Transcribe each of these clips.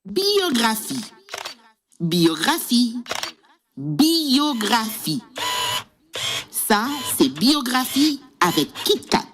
Biyografi. Biyografi. Biyografi. Ça, c'est Biyografi avec KitCat.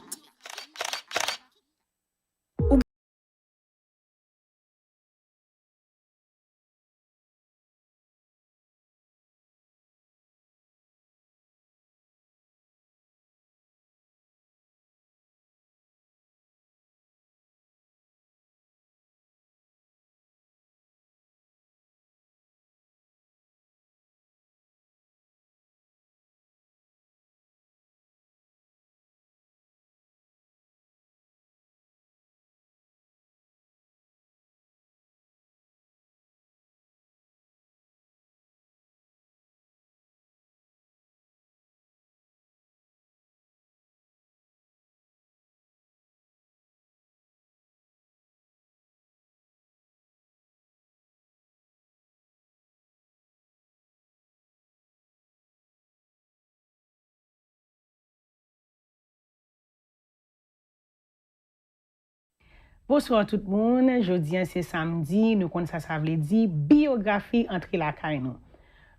Bonsoir tout le monde. Jeudi, c'est samedi. Nous connaissons ça veut dire biographie entre la caille.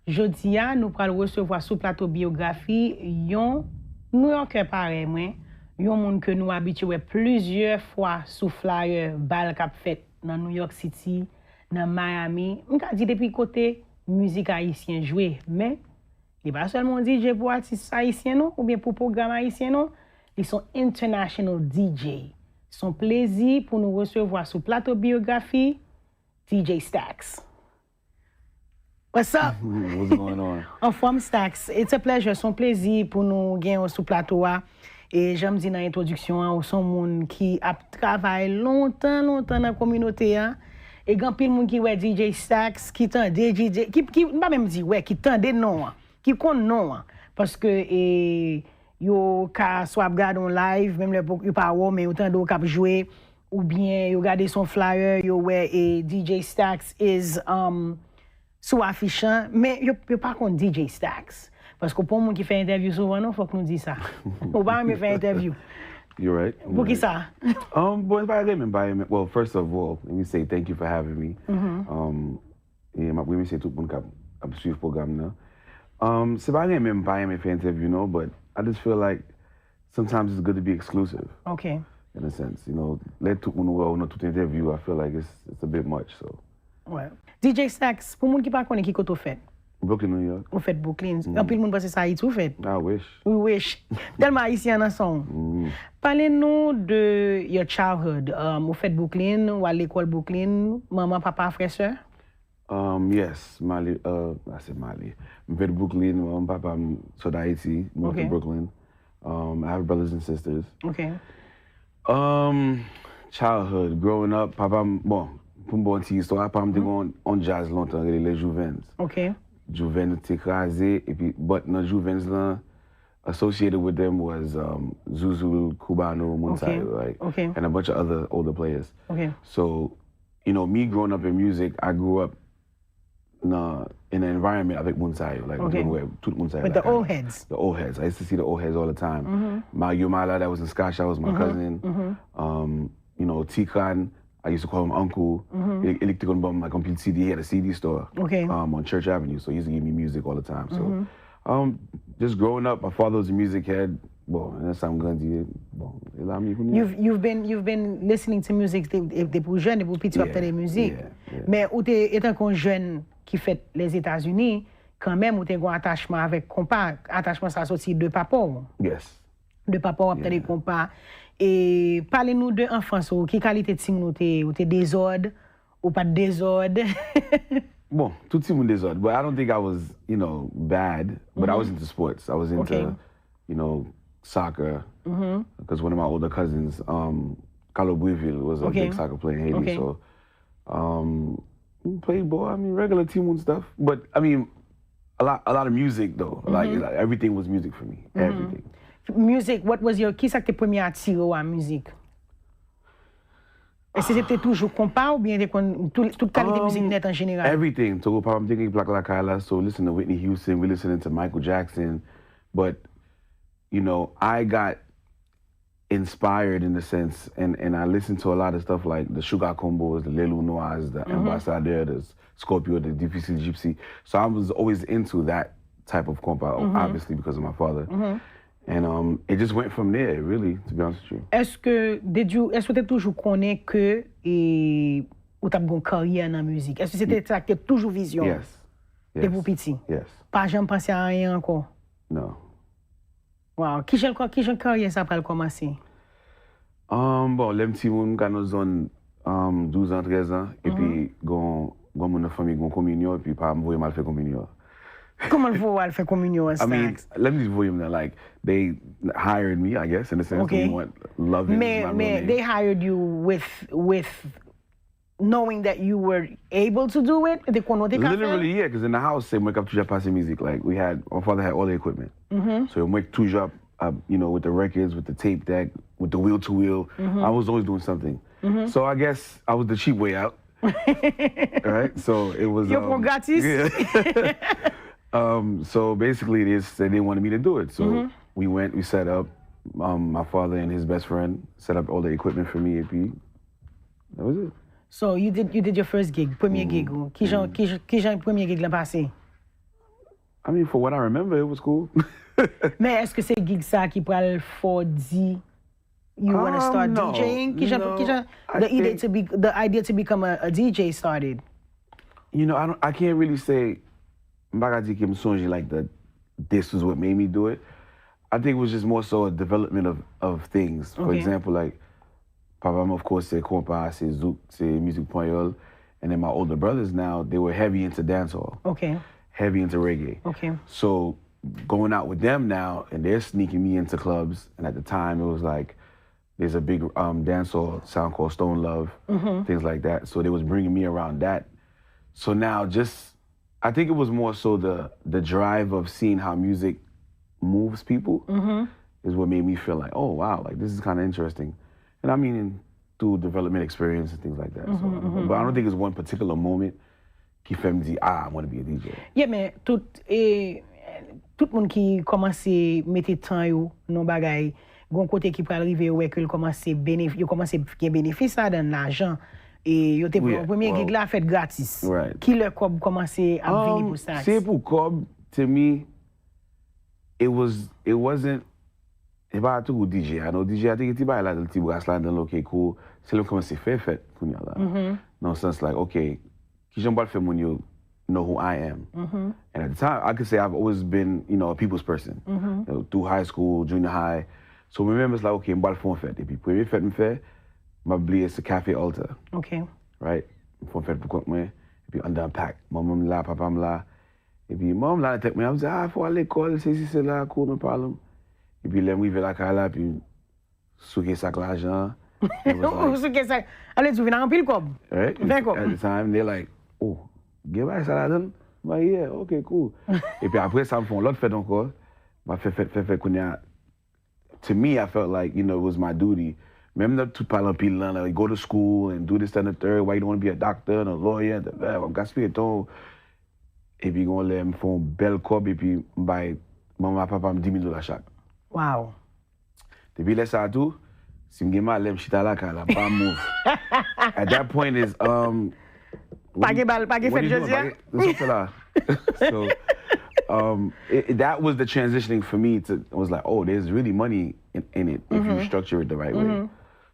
Jeudi, nous allons recevoir sous plateau biographie yon New Yorker pareil moi, yon monde que nous habitué plusieurs fois sous flyer bal cap fait dans New York City, dans Miami. On a dit depuis côté musique haïtienne jouer, mais il pas seulement DJ pour artistes haïtiens non ou bien pour programme haïtien non, ils sont international DJ. Son plaisir pour nous recevoir sur plateau biographie, DJ STAKZ. What's up? What's going on? En forme STAKZ. It's a pleasure. Son plaisir pour nous gagner sur plateau. Et j'aime dire dans l'introduction, son monde qui a travaillé longtemps dans la communauté. Et grand pile monde qui ouais DJ STAKZ, qui tende DJ, qui pas même dit ouais, qui tende non, qui connaît non. Parce que yo ka soit regarder en live même le yo pas wo mais autant do cap jouer ou bien yo regarder son flyer yo ouais et DJ STAKZ is sous affichant mais yo pas contre DJ STAKZ parce que pour monde qui fait interview souvent non faut que nous dit ça ou pas me faire interview. You're right. Pour qui ça? Well, first of all, let me say thank you for having me. Et we me say tout le monde qui suivre programme là. C'est pas même pas me faire interview no, but I just feel like sometimes it's good to be exclusive. Okay. In a sense, you know, let tout le monde know tout interview. I feel like it's a bit much, so. Ouais. DJ STAKZ, pour monde qui pas connaît qui côté fait? Brooklyn, New York. Vous faites Brooklyn. Un peu de monde pense ça Haïti, vous faites? I wish. We wish. Tellement haïtien dans son. Parlez-nous de your childhood. Vous faites Brooklyn, ou à l'école Brooklyn, maman, papa, frère, soeur? Yes, Mali. I said Mali. I'm from Brooklyn. Papa, so Haiti. Moved to Brooklyn. I have brothers and sisters. Okay. Childhood, growing up, papa, bon, pour me bonne histoire, papa me dit on jazz longtemps, les Juvens. Okay. Juvens KitCat, et puis, but no Juvens là, associated with them was Zuzu, Cubano, Monsayo, right? Okay. And a bunch of other older players. Okay. So, you know, me growing up in music, I grew up in an environment avec Monsayo, like tout Monsayo. With the old heads. The old heads. I used to see the old heads all the time. My Yumala, that was in Scotch, that was my cousin. You know, Tikan, I used to call him Uncle. Like on CD, he had a CD store on Church Avenue, so he used to give me music all the time. So, just growing up, my father was a music head. Bon, that's how I'm going to do it. You've been listening to music depuis jeune, depuis petit tu des musiques. Mais où t'es étant qu'un jeune qui fait les États-Unis, quand même où t'es un attachement avec compas, attachement ça sorti de papa. Yes. De papa ou des compas. Et parlez-nous de enfance, qui qualité de signe ou t'es désordre ou pas de désordre? Bon, tout le monde désordre. But I don't think I was, you know, bad. But I was into sports. I was into, you know, soccer. Because one of my older cousins, Carlo Buiville, was a big soccer player in Haiti. So, played ball. I mean, regular team and stuff. But I mean, a lot of music though. Like everything was music for me. Everything. Music. What was your? Qui ça que premier attiré à musique? Est-ce que c'était toujours compas ou bien toute qualité de musique net en général? Everything. So I'm thinking Black Lakaila. So listen to Whitney Houston. We listening to Michael Jackson. But you know, I got inspired in the sense, and I listened to a lot of stuff like the Sugar Combos, the Lelu Noirs, the Ambassadeur, the Scorpio, the Difficile Gypsy. So I was always into that type of compa, obviously because of my father. And it just went from there, really, to be honest with you. Est-ce que tu toujours connais que ou t'as une carrière dans la musique? Est-ce que c'était ça que tu toujours vision? Yes. T'es pour petit? Yes. Pas jamais pensé à rien encore? No. Wow. Qui j'ai carrière ça pour commencer? Bon, les petits moun quand nous ont 12 ans, 13 ans, et puis gon mon famille gon communion, et puis pas m'voyer mal faire communion. Comment le faut faire communion à I mean, STAKZ? let me just voy them like they hired me, I guess, in a sense. Okay. They want love is my real name. They hired you with knowing that you were able to do it? Literally, yeah, because in the house, they make up toujours passer music. Like my father had all the equipment. So he make toujours you know, with the records, with the tape deck, with the wheel to wheel. I was always doing something. So I guess I was the cheap way out. Right? So it was gratis. Yeah. So basically they wanted me to do it. So we set up, my father and his best friend set up all the equipment for me, and that was it. So you did your first gig, premier gig. Qui j'ai premier gig l'an passé? I mean, for what I remember, it was cool. Mais est-ce que c'est gig ça qui pourrait for dire you want to start DJing? The idea to become a DJ started? You know, I can't really say like this was what made me do it. I think it was just more so a development of things. For example, like Papa, of course, c'est compa, c'est zouk, c'est musique pognole, and then my older brothers now, they were heavy into dancehall. Okay. Heavy into reggae. Okay. So going out with them now, and they're sneaking me into clubs, and at the time it was like, there's a big dancehall sound called Stone Love, things like that. So they was bringing me around that. So now I think it was more so the drive of seeing how music moves people is what made me feel like, oh wow, like this is kind of interesting. And I mean through development experience and things like that. So, but I don't think it's one particular moment qui fait me dire, I want to be a DJ. Yeah, mais tout le monde qui commence à mettre temps dans bagay, gon côté qui peut arriver ouais que commence à bénéfice dans l'argent. Et yo te premier gig là fait gratis. Right. Qui le cob commencé à venir pour ça? C'est pour cob, to me, it wasn't. If I took a DJ, I know DJ, I think it's about like the brass line, okay, cool. C'est là commencer faire fête pour nous là. No sense like, okay, qui j'aime pas faire mon you know who I am. And at the time, I could say I've always been, you know, a people's person. You know, through high school, junior high. So remember, it's like, okay, I'm about to faire fête. Et puis premier fête me fait. My blier is the Cafe Alta. Okay. Right? Pour faire pour moi. Et puis under pack. Maman là, papa là. Et puis maman là, take me. I was like, faut aller à l'école, c'est là, cool, no problem. Et puis là, m'arrive là, là, puis souquer sac l'argent. Souquer sac. Allez, tu viens en pile cob. Right? At the time, they're like, oh, give back ça là-dedans. Bah yeah, okay, cool. Et puis après, ça me font l'autre fête encore. Ma fait qu'on y a. To me, I felt like, you know, it was my duty. Même là, tout parle en pile là, like, go to school and do this, that, and the third. Why you don't want to be a doctor and a lawyer? I've got to ton. Et puis, on me font belle cob et puis, maman, papa me $10,000 chaque. Wow. Depuis là, ça tout, si je mal, je suis là, pas move. At that point is, pas fait jeudi. So, that was the transitioning for me to, I was like, oh, there's really money in it if you structure it the right way.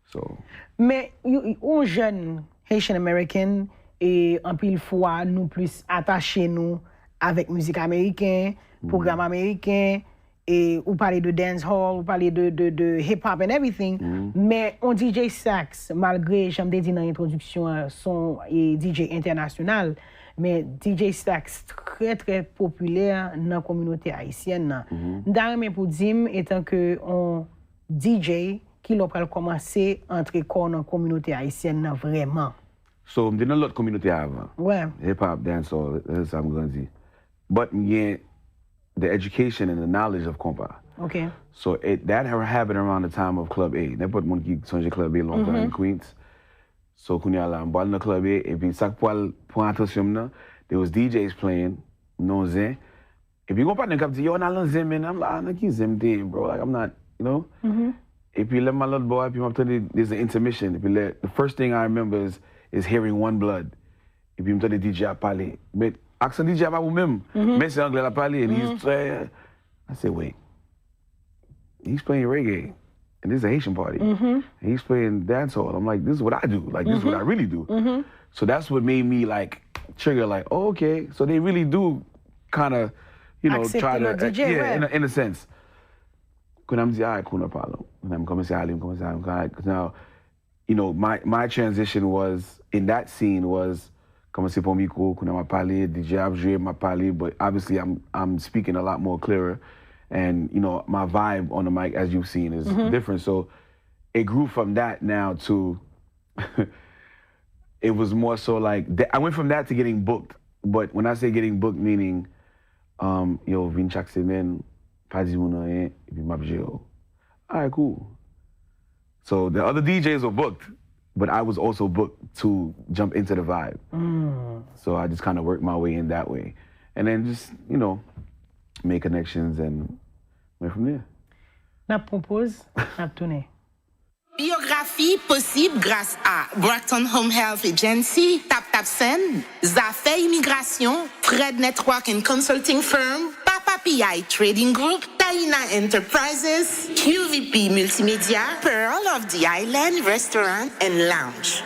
So. Mais, un jeune Haitian American, et en pile fois, nous plus attachés nous avec musique américaine, programme américain, et ou parler de dancehall, ou parler de hip-hop and everything. Mais on DJ STAKZ, malgré, j'aime dit dans l'introduction, son DJ international, mais DJ STAKZ très très populaire dans la communauté haïtienne. D'ailleurs, pour dire, étant que on DJ qui l'a commencé à entrer dans la communauté haïtienne vraiment. So, je n'ai pas l'autre communauté avant. Ouais. Hip-hop, dancehall, c'est ça que je dis. But, yeah, the education and the knowledge of compa. Okay. So that happened around the time of Club A. N'importe monde qui songe Club A longtemps in Queens. So kounya la m'bal dans Club A et puis ça pour attention là, there was DJs playing non zen. Et puis on parle d'un cap dit yo on a lan zen man. I'm like, nah, qui zen day, bro. Like I'm not, you know. Et puis là, my little boy, puis there's an intermission. Et puis là, the first thing I remember is hearing One Blood. Et puis m'entendais DJ a parler. Mais accent DJ a pas ou même. Mais c'est anglais a parler. And he's I said, wait. He's playing reggae. And this is a Haitian party. And he's playing dancehall. I'm like, this is what I do. Like, this is what I really do. So that's what made me like trigger, like, oh, okay. So they really do kind of, you know, try to, DJ, yeah, in a sense. When I'm all right, cool, no problem. When I'm coming to because now, you know, my transition was, in that scene was, commencer pour micro, quand on parlé, DJ a joué, m'a parlé, but obviously I'm speaking a lot more clearer. And, you know, my vibe on the mic, as you've seen, is different. So it grew from that now to, it was more so like, I went from that to getting booked. But when I say getting booked, meaning, yo, vin chaque semaine, pas di moun rien, et puis m'ap jeo. All right, cool. So the other DJs were booked, but I was also booked to jump into the vibe. So I just kind of worked my way in that way. And then just, you know, make connections and went from there. N'a propose, n'a tourné. Biyografi possible grâce à Brockton Home Health Agency, STAKZ, Zafé Immigration, Fred Network and Consulting Firm, Papa PI Trading Group, Taina Enterprises, QVP Multimedia, Pearl of the Island Restaurant and Lounge.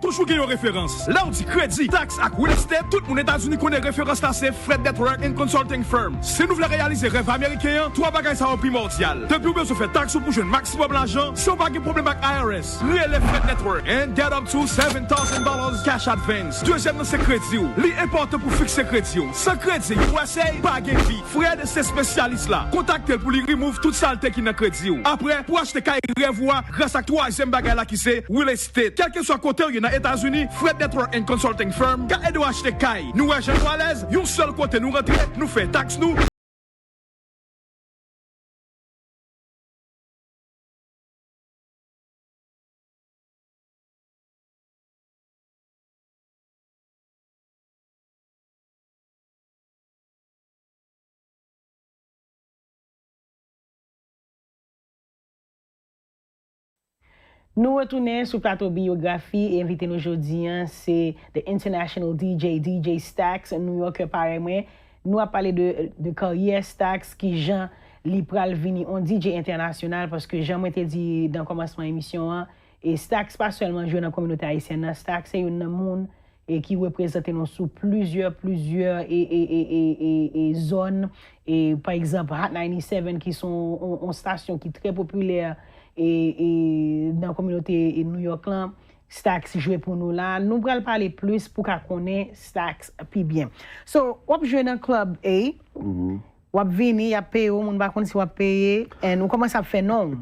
Toujours qu'il y a une référence. Là, on dit crédit, taxe à real estate. Tout le monde aux États-Unis connaît référence là, c'est Fred Network and Consulting Firm. Si nous voulons réaliser rêve américain, trois bagages sont primordiales. Depuis que vous faites taxe pour jouer maximum l'argent, sans pas de problème avec IRS. Lui, elle est Fred Network and get up to $7,000 cash advance. Deuxième, c'est crédit. Lui, important pour fixer crédit. Sans crédit, USA, pas de vie. Fred, c'est spécialiste là. Contactez pour lui remove toute saleté qui n'a crédit. Après, pour acheter caille revoir, grâce à troisième bagage là qui c'est real estate. Quel que soit côté, dans les États-Unis, Fred Network and Consulting Firm, quand elle doit acheter caille, nous achetons à l'aise, un seul côté nous rentrer, nous fait taxe nous. Nous retournons sur le plateau Biyografi et invité nous aujourd'hui, c'est the international DJ STAKZ, New York pareillement. Nous avons parlé de carrière STAKZ qui Jean li pral vini on DJ international parce que Jean m'était dit dans le commencement de l'émission et STAKZ pas seulement jouer dans la communauté haïtienne, STAKZ c'est un monde et qui représente nous sous plusieurs zones et par exemple Hot 97 qui sont une station qui est très populaire et dans la communauté New York là, STAKZ joue pour nous là. Nous allons parler plus pour qu'on connaisse STAKZ plus bien. So, on joue dans le club A. On vini, on paye, on va connaître si on paye et on commence à faire non.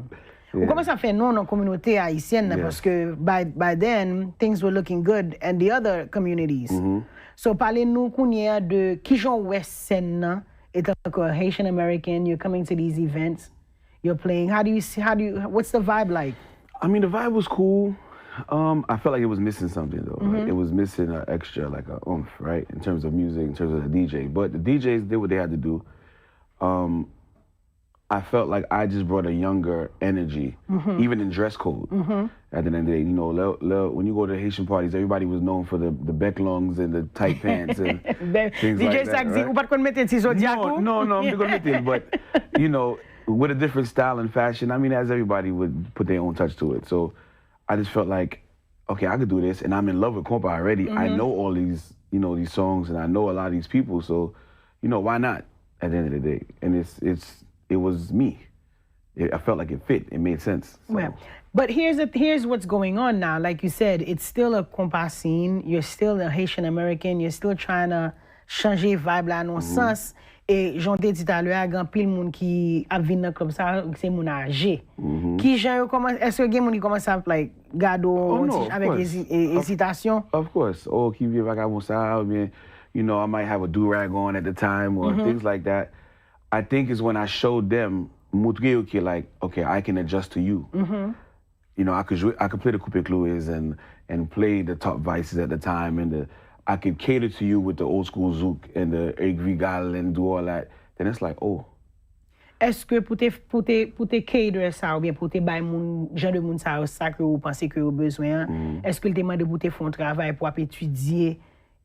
On commence à faire non dans la communauté haïtienne parce que by then things were looking good in the other communities. So parlez-nous kounya de qui j'en west scène étant que Haitian American, you're coming to these events. You're playing. What's the vibe like? I mean, the vibe was cool. I felt like it was missing something though. Like, it was missing an extra, like a oomph, right? In terms of music, in terms of the DJ. But the DJs did what they had to do. I felt like I just brought a younger energy, even in dress code. At the end of the day, you know, when you go to Haitian parties, everybody was known for the becklongs and the tight pants and things like that. Right? No, I'm not going to admit it, but, you know, with a different style and fashion, I mean, as everybody would put their own touch to it. So I just felt like, okay, I could do this, and I'm in love with compa already. I know all these, you know, these songs, and I know a lot of these people, so, you know, why not at the end of the day? And it was me. I felt like it fit. It made sense. So. Well, but here's what's going on now. Like you said, it's still a compa scene. You're still a Haitian American. You're still trying to changer vibe là dans sens. Et j'en ai dit tout à l'heure, il y a pile monde qui a venu comme ça, c'est mon âgé. Qui genre commence, est-ce que il y a monde qui commence à like gado avec hésitation? Of course. Oh, qui vient vagabond ça, you know, I might have a do-rag on at the time or things like that. I think is when I showed them, montrer like, okay, I can adjust to you. You know, I could play the coupe cloues and play the top vices at the time, and I could cater to you with the old school zouk and the Eric Vigal and do all that. Then it's like, oh. est-ce que pour te cater ça ou bien pour te bailler mon genre de monde ça que vous pensez que vous besoin, est-ce que le demande pour te faire un travail pour étudier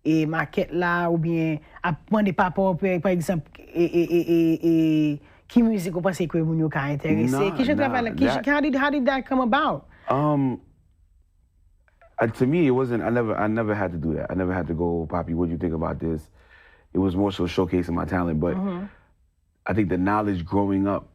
et maquette là ou bien apprendre des papas par exemple et qui musique vous pensez que vous nous intéressé? Qui je travaille how did that come about? To me, it wasn't. I never had to do that. I never had to go, Poppy, what do you think about this? It was more so showcasing my talent. But I think the knowledge growing up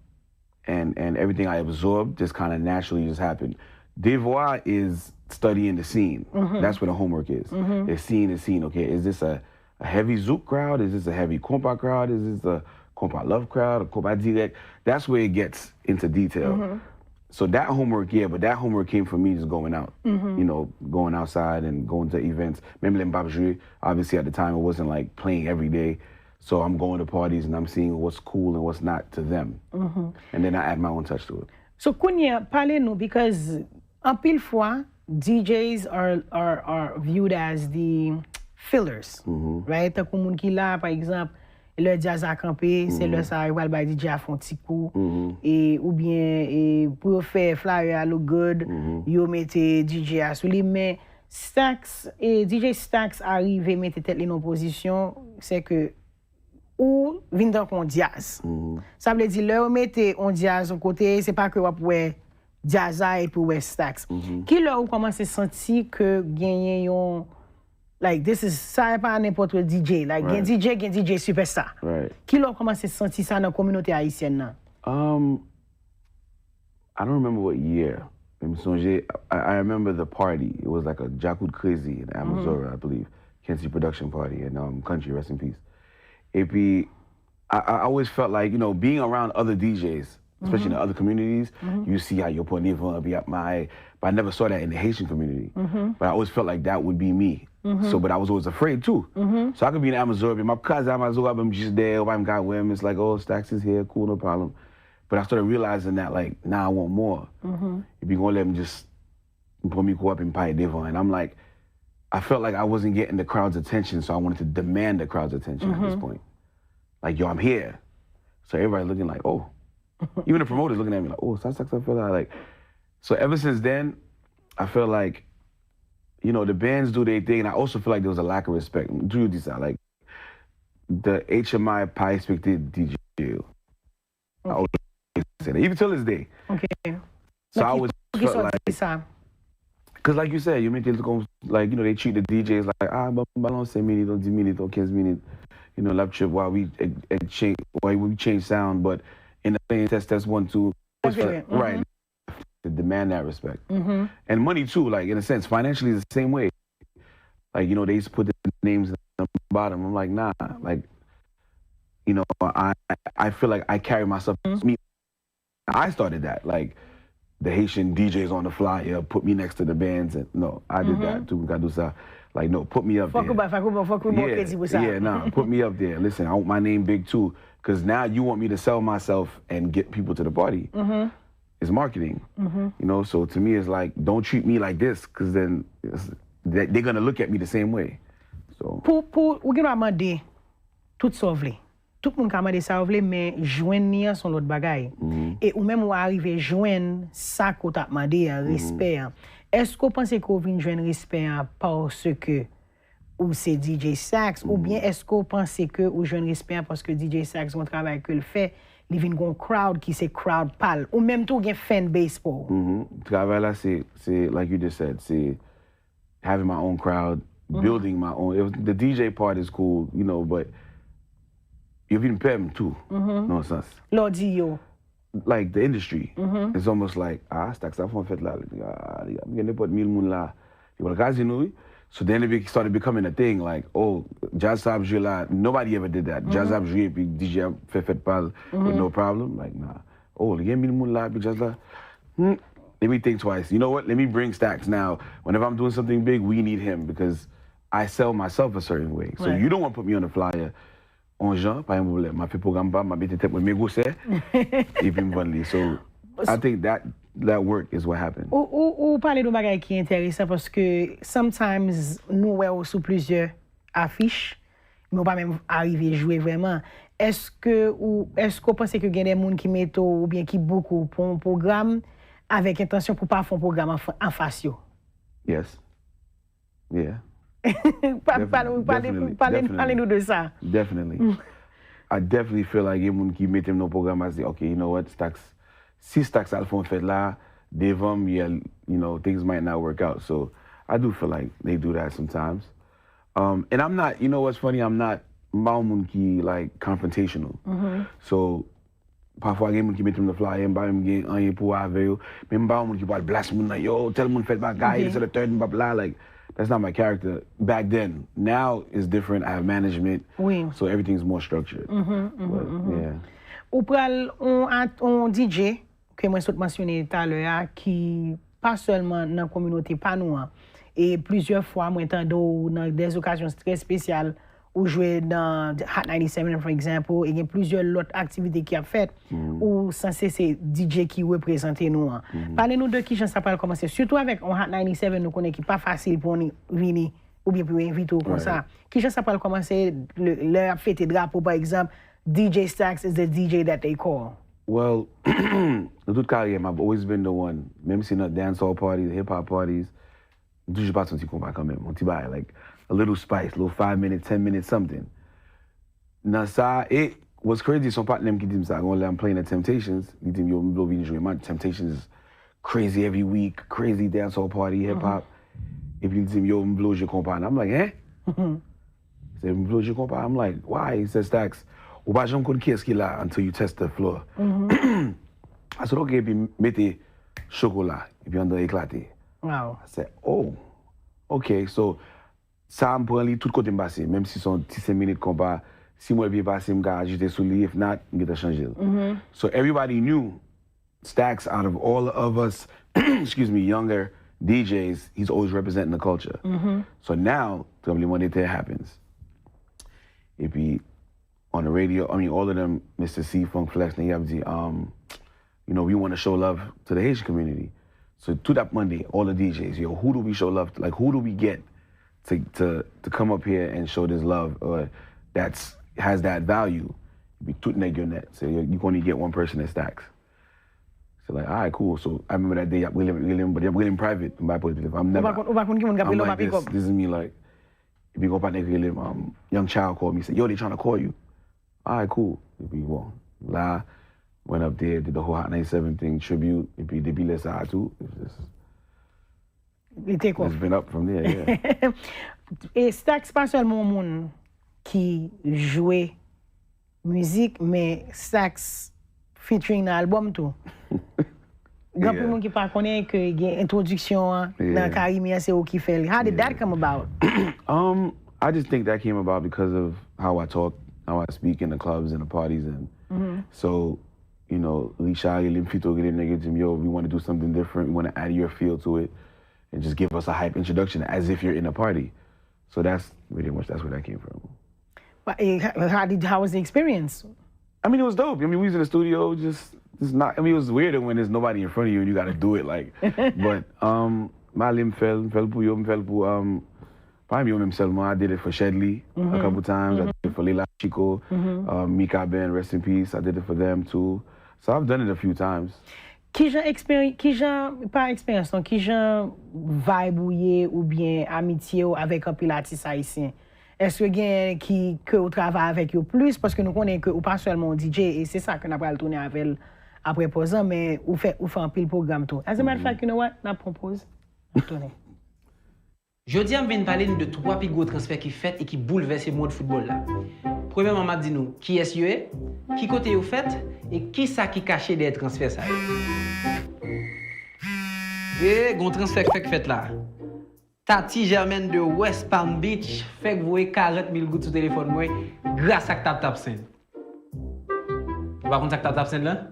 and everything I absorbed just kind of naturally just happened. Devoir is studying the scene. That's what the homework is. It's seeing the scene. Okay, is this a heavy Zouk crowd? Is this a heavy compa crowd? Is this a compa love crowd? A compa direct? That's where it gets into detail. So that homework, yeah, but that homework came from me just going out, you know, going outside and going to events. Remember Mbabjou, obviously at the time it wasn't like playing every day. So I'm going to parties and I'm seeing what's cool and what's not to them. And then I add my own touch to it. So Kounia, parlez-nous, because en pile fois, DJs are viewed as the fillers, right? Tant qu'on moun ki là, par exemple, le jazz a campé, c'est le ça, il va le DJ à fond petit coup, et ou bien pour faire flyer look good, yo mette DJ à sous lui, mais STAKZ et DJ STAKZ arrive et mette tête en position, c'est que ou vinn dans un jazz. Ça veut dire là, mette un jazz au côté, c'est pas que vous pouvez jazz et pour STAKZ. Qui là vous commencez à sentir que gagner yon like this is ça pas n'importe quel DJ, like gen DJ superstar. Qui l'a commencé à sentir ça dans la communauté haïtienne là? I don't remember what year. I remember the party. It was like a Jacoud Crazy in Amazora, I believe. Kenzie production party in Country, rest in peace. Et puis, I always felt like, you know, being around other DJs, especially in the other communities, you see how your point of be up my, but I never saw that in the Haitian community. But I always felt like that would be me. So, but I was always afraid too. So I could be in Amazora, my cousin Amazora, I'm just there, I'm got women, it's like, oh, STAKZ is here, cool, no problem. But I started realizing that, like, now I want more. If you're gonna let me just put me up in Pai Devon, and I'm like, I felt like I wasn't getting the crowd's attention, so I wanted to demand the crowd's attention at this point. Like, yo, I'm here. So everybody's looking like, oh. Even the promoters looking at me like, oh, STAKZ, I feel like. So ever since then, I feel like, you know, the bands do their thing, and I also feel like there was a lack of respect. Do you decide? Like, the HMI Pi expected DJ. I always say that, even till this day. Okay. So I always felt like, because like you said, you make it look like, you know, they treat the DJs like, balance 5 minutes, 10 minutes, 15 minutes, you know, lap trip while we change sound, but in the same test 1, 2, right, to demand that respect. And money too, like in a sense, financially is the same way. Like, you know, they used to put the names at the bottom. I'm like, nah, like, you know, I feel like I carry myself, me. I started that, like, the Haitian DJs on the flyer put me next to the bands, and no, I did that too. Like, no, put me up there. Yeah, nah, put me up there. Listen, I want my name big too, because now you want me to sell myself and get people to the party. It's marketing, you know. So to me, it's like, don't treat me like this, because then they're gonna look at me the same way. So. Pour ou gen amande tout sauvé. Tout le monde a demandé ça, mais joindre son l'autre bagaille. Et ou même ou arriver joindre ça qu'on t'a demandé, respect. Est-ce qu'on pense qu'on vient joindre respect parce que ou c'est DJ STAKZ, ou bien est-ce qu'on pense que ou joindre respect parce que DJ STAKZ, un travail que le fait, il vient un crowd qui c'est crowd pal, ou même tout un fan base pour? Travail là, c'est, like you just said, c'est having my own crowd, building my own. The DJ part is cool, you know, but you've been paying too, no sense. L'audio. Like the industry, it's almost like, STAKZ a fait là, il y a n'importe 1000 moun là, so then it started becoming a thing, like, oh, jazz sab joué là, nobody ever did that. Jazz sab joué, puis DJ fait pal with no problem, like, nah. Oh, il y a 1000 moun là, puis jazz là. Let me think twice. You know what? Let me bring STAKZ now. Whenever I'm doing something big, we need him, because I sell myself a certain way. So you don't want to put me on the flyer. On Jean, pas un problème. Ma fait programme pas, ma bête tête, mais go c'est, et puis me So I think that work is what happened. Ou parler de bagaille qui est intéressant parce que sometimes nous voyons sous plusieurs affiches, mais on pas même arriver à jouer vraiment. est-ce que vous pensez que il y a des gens qui mettent ou bien qui beaucoup pour un programme avec intention pour pas faire un programme en face yo? Yes. Yeah. Parlez-nous de ça. Definitely. I definitely feel like everyone qui met them no programme, I say, okay, you know what, si STAKZ a le font fait là, devant, yeah, you know, things might not work out. So I do feel like they do that sometimes. And I'm not, you know what's funny, I'm not moun qui like confrontational. So parfois gen moun qui met them the fly, mba m gen anye pou ave yo, men mba moun qui pa blast moun like, yo, tell moun fait bagay, c'est le third, blah blah, like, that's not my character back then. Now it's different. I have management, so everything's more structured. Yeah. Ou pral on DJ que moi sot mentionné tout à l'heure qui pas seulement dans la communauté pas nous et plusieurs fois moi entendo dans des occasions très spéciales ou jouer dans Hot 97 par exemple et il y a plusieurs autres activités qui a fait ou censé c'est DJ qui représente nous. Parlez-nous de qui ça parle commencer surtout avec Hot 97 nous connaît qui pas facile pour nous venir ou bien pour inviter comme ça. Qui ça parle commencer leur fête drapeau par exemple DJ STAKZ is the DJ that they call. Well, de toute carrière, I've always been the one. Même si not dancehall parties, hip hop parties, toujours pas son petit combat quand même. On t'y baille, like a little spice, little 5 minutes, 10 minutes, something. Now, ça, it was crazy. Son partenaire qui dit ça, I'm playing at Temptations. Il dit, yo, m'blo vini jouer. Man, Temptations is crazy every week, crazy dancehall party, hip hop. Et puis il dit, yo, m'blo je comprends. I'm like, eh? He said, m'blo je comprends. I'm like, why? He said, STAKZ. Ou pas jamais connaître qui est-ce qu'il a until you test the floor. I said, okay, puis mettez chocolat, et puis on doit éclater. Wow. I said, oh, okay, so ça me prend lui tout côté passé, même si son 10 minutes combat, si moi bien passé, je vais ajouter sur lui, if not, je vais changer. So everybody knew STAKZ out of all of us, excuse me, younger DJs, he's always representing the culture. So now, when it happens, et puis on the radio, I mean, all of them, Mr. C, Funk Flex, and you know, we want to show love to the Haitian community. So to that Monday, all the DJs, yo, who do we show love to? Like, who do we get to come up here and show this love or has that value? Be tooting at your net. So you can only get one person at STAKZ. So like, all right, cool. So I remember that day, but I'm willing private. I'm never. I'm like this is me like, if you go back there, young child called me, say, yo, they trying to call you. All right, cool. Well, la, went up there, did the whole Hot 97 thing, tribute, et puis depuis là, ça a tout. It's been up from there, yeah. Et STAKZ pas seulement moun qui jouait musique, mais STAKZ featuring dans l'album tout. Grand pour moun qui pas connaît que il y a introduction dans Caribbean, c'est où qui fait. How did that come about? I just think that came about because of how I talk, how I speak in the clubs and the parties, and so, you know, yo, we want to do something different. We want to add your feel to it, and just give us a hype introduction as if you're in a party. So that's pretty much where that came from. But how was the experience? I mean, it was dope. I mean, we was in the studio, just not. I mean, it was weirder when there's nobody in front of you and you got to do it like. But Malim fell pour probably himself. I did it for Shedley a couple times. I did it for Leila Chico, Mika Ben, rest in peace. I did it for them too. So I've done it a few times. Qui pas expérience, donc qui vibe ou bien amitié avec un pilatis haïtien? Est-ce que vous travaillez avec eux plus? Parce que nous connaissons que vous pas seulement DJ et c'est ça que nous allons tourner avec après posant, mais vous faites un pile programme tout. As a matter of fact, you know what? Nous propose de tourner. Jodi, on vient parler de 3 plus gros transferts qui fait et qui bouleversent le monde football là. Premièrement, m'a dit nous qui est-ce que qui côté vous fait et qui ça qui caché des transferts ça. Et gon transfert fait là. Tati Germaine de West Palm Beach fait que vous avez 40 000 gouttes sur téléphone moi grâce à Tap Sen. Vous pas contre Tap Sen là?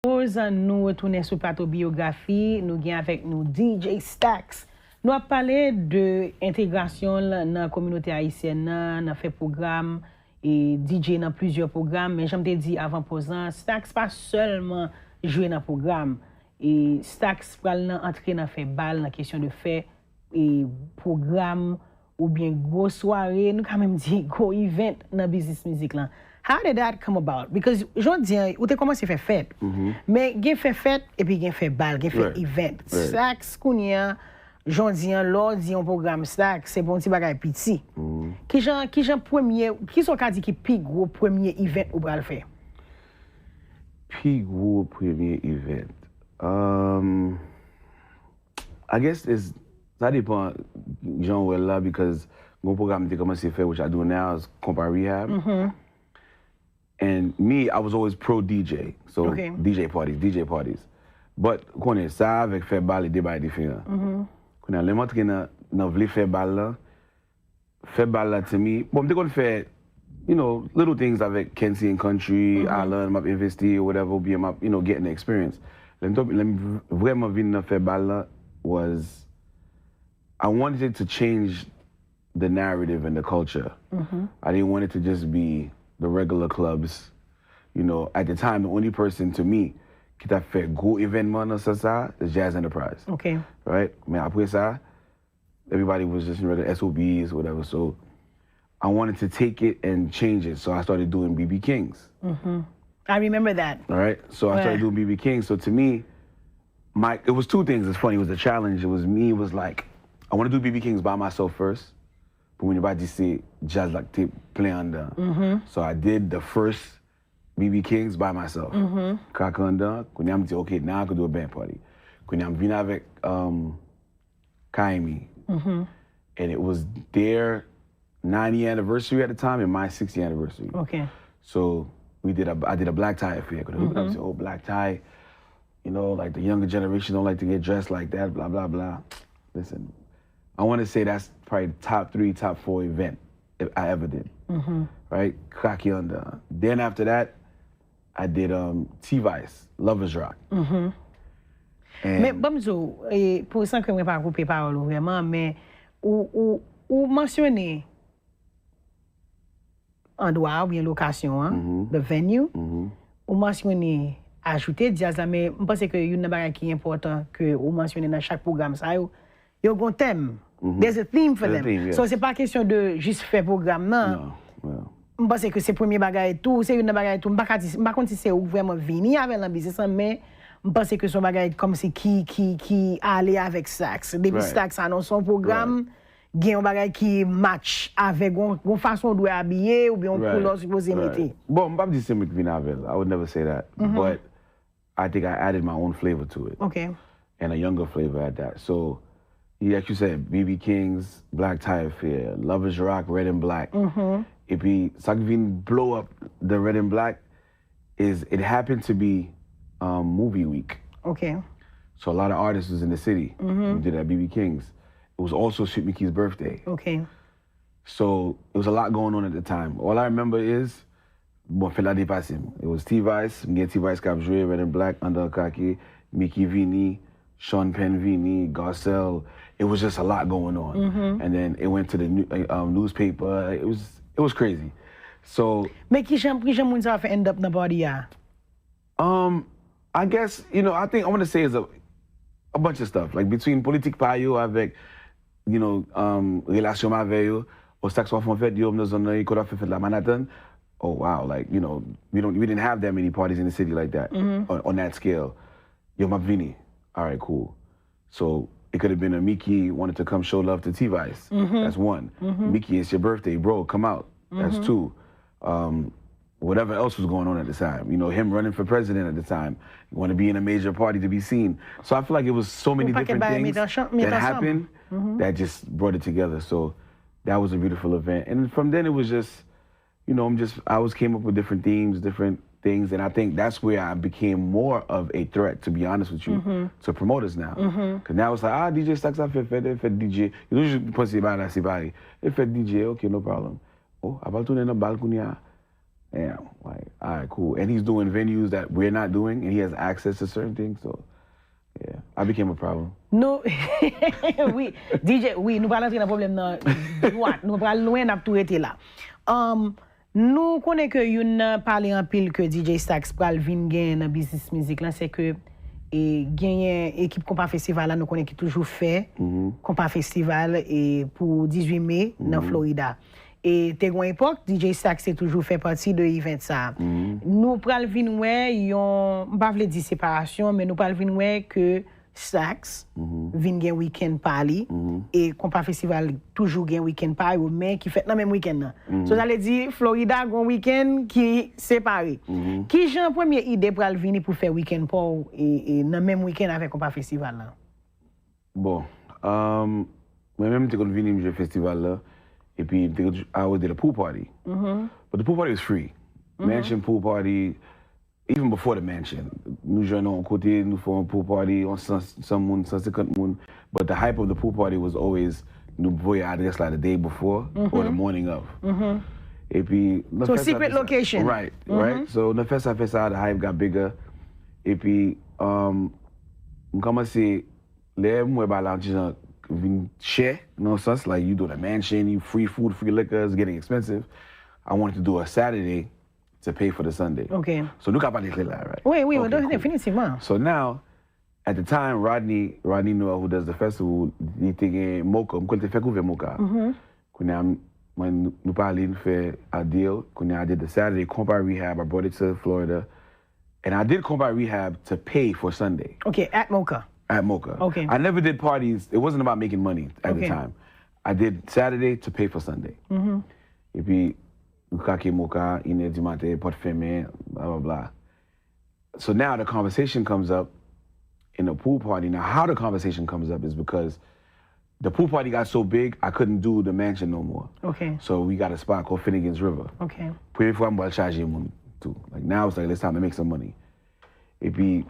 Nous retournons sur le plateau biographie, nous avons avec nous DJ STAKZ. Nous avons parlé de l'intégration dans la communauté haïtienne, dans fait programme et DJ dans plusieurs programmes. Mais j'aime te dire avant posant, STAKZ pas seulement jouer dans le programme. Et STAKZ va entrer dans fait balle, dans la question de fait et programme ou bien gros soirée, nous quand même dit gros event dans business music là. How did that come about? Because j'en dis, ou t'es commencé à faire fête, mais il fait fête et puis il fait balle, il fait event. STAKZ kounia, j'en dis, l'on dit un programme STAKZ, c'est bon petit bagay petit. Qui sont premier, qui sont dit qui plus gros premier event ou va le faire? Plus gros premier event. I guess ça dépend genre ouais là because mon programme était commencé à faire which I do now is Compa Rehab. And me, I was always pro DJ, so DJ parties. But quand ça avec faire balle débat différent. Quand on est montré dans vle faire balle là to me, bon on fait you know little things avec Kenzie and Country, I learn m'a investi or whatever, be m'a you know getting the experience. Vraiment venir faire balle was I wanted it to change the narrative and the culture. I didn't want it to just be the regular clubs. You know, at the time, the only person to me qui t'a fait gros événement dans ça, is Jazz Enterprise. Okay. Right? Mais après ça, everybody was just the SOBs, whatever. So I wanted to take it and change it. So I started doing BB Kings. I remember that. All right? So I started doing BB Kings. So to me, it was two things. It's funny. It was a challenge. It was me. It was like, I want to do BB Kings by myself first. But when you see jazz like tape play under. So I did the first BB Kings by myself. Crack under. When I'm okay, now I can do a band party. When I'm vina avec Kaimi. And it was their 90th anniversary at the time and my 60th anniversary. Okay. So I did a black tie affair. Because oh, black tie, you know, like the younger generation don't like to get dressed like that, blah, blah, blah. Listen, I want to say that's probably the top 3, top 4 event I ever did. Right? Cracky under. Then after that, I did T-Vice, Lovers Rock. Mais Bamzo, pour ça que je ne vais pas couper parole vraiment, mais ou mentionner endroit ou bien location, le venue, ou mentionner ajouter jazz, mais je pense que une chose qui est important que vous mentionnez dans chaque programme, ça, il y a un thème. There's a theme for them. So c'est pas question de juste faire programme, non. Je pense que c'est le premier bagage et tout, c'est une bagage et tout. Je ne sais pas si c'est vraiment venu avec la business, mais je pense que son bagage comme si qui allait avec STAKZ. Depuis STAKZ annonce son programme, il y a un bagage qui match avec une façon de habiller ou bien une couleur supposée mettre. Bon, je ne vais pas dire que c'est moi qui viens avec. I would never say that. But I think I added my own flavor to it. Okay. And a younger flavor at that. So, like you said, BB Kings, Black Tie Affair, Lovers Rock, Red and Black. Et puis, ça qui vient blow up the Red and Black is it happened to be movie week. Okay. So a lot of artists was in the city. We did at BB Kings. It was also Sweet Mickey's birthday. Okay. So it was a lot going on at the time. All I remember is, bon, fait la dépassé. It was T-Vice, me T-Vice cap joué, Red and Black, Under Kaki, Mickey Vini, Sean Penn Vini, Garcelle. It was just a lot going on. And then it went to the newspaper. It was crazy. So. Mais qui j'aime ça fait end up dans body ya? I guess, you know, I want to say is a bunch of stuff. Like between politique pa yo avec, you know, relation avec yo, au STAKZ en fait, yo dans zone yi koda fait la Manhattan. Oh wow, like, you know, we didn't have that many parties in the city like that on that scale. Yo m'a vini. All right, cool. So it could have been a Mickey wanted to come show love to T-Vice. That's one. Mickey, it's your birthday, bro, come out. That's two. Whatever else was going on at the time. You know, him running for president at the time. You want to be in a major party to be seen. So I feel like it was so many different things that happened that just brought it together. So that was a beautiful event. And from then it was just, you know, I always came up with different themes, different things. And I think that's where I became more of a threat, to be honest with you, to promoters now. Because now it's like, DJ STAKZ a fait DJ. You know, just pense pas là, c'est pareil. Il fait DJ, okay, no problem. Oh, I va tourner dans balcony. damn, like, all right, cool. And he's doing venues that we're not doing, and he has access to certain things, so, yeah, I became a problem. No, oui, DJ, oui, nous parlons d'un problème dans droite, nous parlons loin d'ap tout été là. Nous connaissons que yon parlé en pile que DJ STAKZ pral vin gen dans business music là, c'est que et gagner équipe compas festival là nous connaissons qui toujours fait compas festival et pour 18 mai dans Florida. Et te gon époque DJ STAKZ toujours fait partie de event ça. Nous pral vin ouais yon pas vle di séparation mais nous pral vin ouais que STAKZ vin gen weekend party et compas festival toujours gen weekend party mais qui fait dans même weekend là. So ça veut dire Florida gon weekend qui séparé. Qui jan première idée pour al venir pour faire weekend pour et dans même weekend avec compas festival là. Bon, moi-même te kon vini m'jè festival là et puis I was at a pool party. But the pool party was free. Mansion pool party. Even before the mansion, nous jouons en côté, nous faisons un pool party, on 150 moun. But the hype of the pool party was always, nous voyons adresse like the day before or the morning of. Et puis, so secret location. Right, right. So the fait ça, the hype got bigger. Et puis, on commençait, les moi bah l'argent vient share, no sense like you do the mansion, you free food, free liquor, it's getting expensive. I wanted to do a Saturday to pay for the Sunday. Okay. So nous capable de là, right? Oui, oui, okay, cool. définitivement. So now, at the time, Rodney Noel, who does the festival, he était Mocha, m'ko te fait couvrir Mocha. When nous parlons, fait a deal, when I did the Saturday compa rehab, I brought it to Florida, and I did compa rehab to pay for Sunday. Okay, at Mocha. At Mocha. Okay. I never did parties. It wasn't about making money at the time. I did Saturday to pay for Sunday. Et puis, Kake Mocha, Ine Dimate, Pot Feme, blah, blah, blah. So now the conversation comes up in the pool party. Now, how the conversation comes up is because the pool party got so big, I couldn't do the mansion no more. Okay. So we got a spot called Finnegan's River. Okay. Première I'm charging money too. Like now it's like, it's time to make some money. Et puis,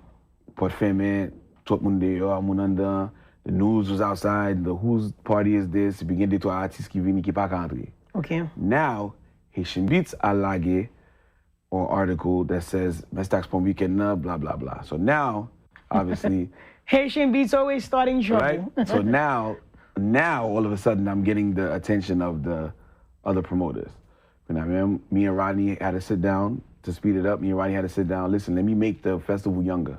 Pot Feme, tout le monde dehors, moun andan. The news was outside. The whose party is this? It began to artist qui vini qui pas rentrer. Okay. Now, Haitian Beats a lagué or article that says STAKZ pon weekend na blah blah blah. So now, obviously, Haitian Beats always starting trouble. Right? So now all of a sudden I'm getting the attention of the other promoters. And I remember me and Rodney had to sit down to speed it up. Me and Rodney had to sit down. Listen, let me make the festival younger.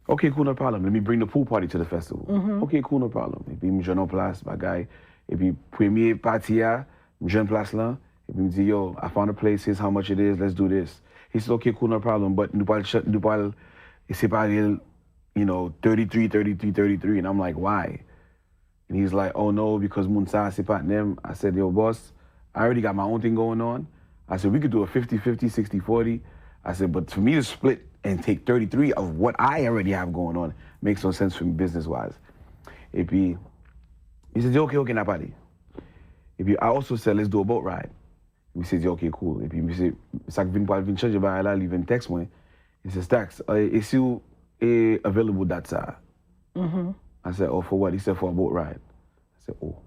Okay, cool, no problem. Let me bring the pool party to the festival. Okay, cool, no problem. Et puis, je n'en place, bagay. Et puis, premier party, je n'en place là. Et puis, me dit, yo, I found a place, here's how much it is, let's do this. He said, okay, cool, no problem. But nous parle, séparer, you know, 33, 33, 33. And I'm like, why? And he's like, oh no, because Mounsa, c'est pas them. I said, yo, boss, I already got my own thing going on. I said, we could do a 50-50, 60-40. I said, but for me to split and take 33 of what I already have going on makes no sense for me business-wise. Et puis, he said, okay, n'a pas dit. Et puis, I also said, let's do a boat ride. We said, okay, cool. Et puis, we said, ça vient pour venir changer, bah là, il vient text moi. He said, STAKZ, is you available that side? I said, oh, for what? He said, for a boat ride. I said, oh.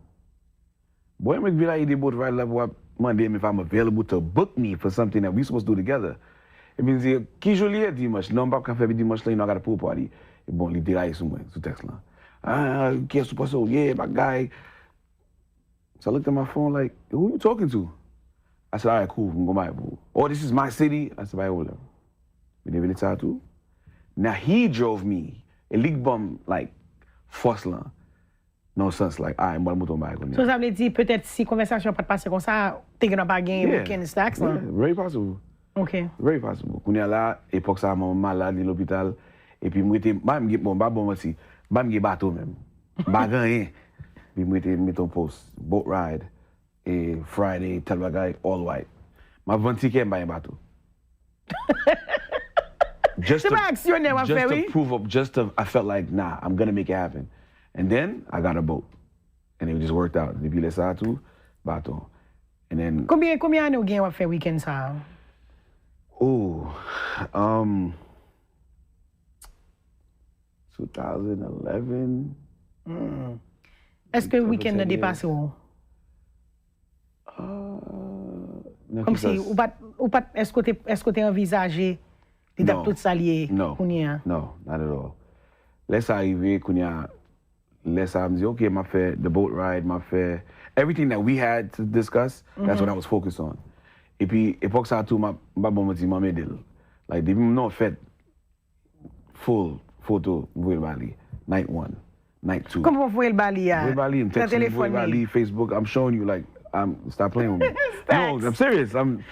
Boy, I'm be like, the boat ride level Monday if I'm available to book me for something that we supposed to do together. It means, qui jolie dimanche? Non, pas qu'à faire dimanche là, you know, I got a pool party. Et bon, il déraille sur moi, sur texte là. Ah, qu'est-ce que tu penses? Yeah, my guy. So I looked at my phone like, who are you talking to? I said, all right, cool, I'm going to oh, this is my city? I said, bye, hold up. We didn't really talk to. Now he drove me. A league bum, like, force là. No sense, like, all right, moi, je vais So ça veut dire, peut-être si conversation pas passer comme ça, t'es gonna pas gagner weekend STAKZ là? Yeah, very possible. Okay. Very possible. Kounya là, époque ça, maman malade dans l'hôpital. Et puis, moi, je bon, aussi. Je bateau même. Je rien. Puis, moi, je mets ton post. Boat ride. Et Friday, tel bagay, all white. Je vends ticket, je bateau. Just to prove up, I felt like, nah, I'm gonna make it happen. And then I got a boat. And it just worked out. Et puis, laissez tout, bateau. And then... Combien d'années vous avez fait week-end ça? Oh, 2011. Est-ce que le week-end a dépassé ou? Comme si, est-ce que tu as envisagé de tout ça lié? No, not at all. Laisse arriver, laisse me dire, OK, m'a fait the boat ride, m'a fait everything that we had to discuss, that's what I was focused on. Et puis, époque ça tout, m'a bon dit, m'a m'aider. Like, depuis non fait full photo, vous Bali, night 1, night 2. Comment vous voyez le Bali? Vous Bali, I'm texting you, Bali, Facebook, I'm showing you, like, stop playing with me. No, I'm serious. I'm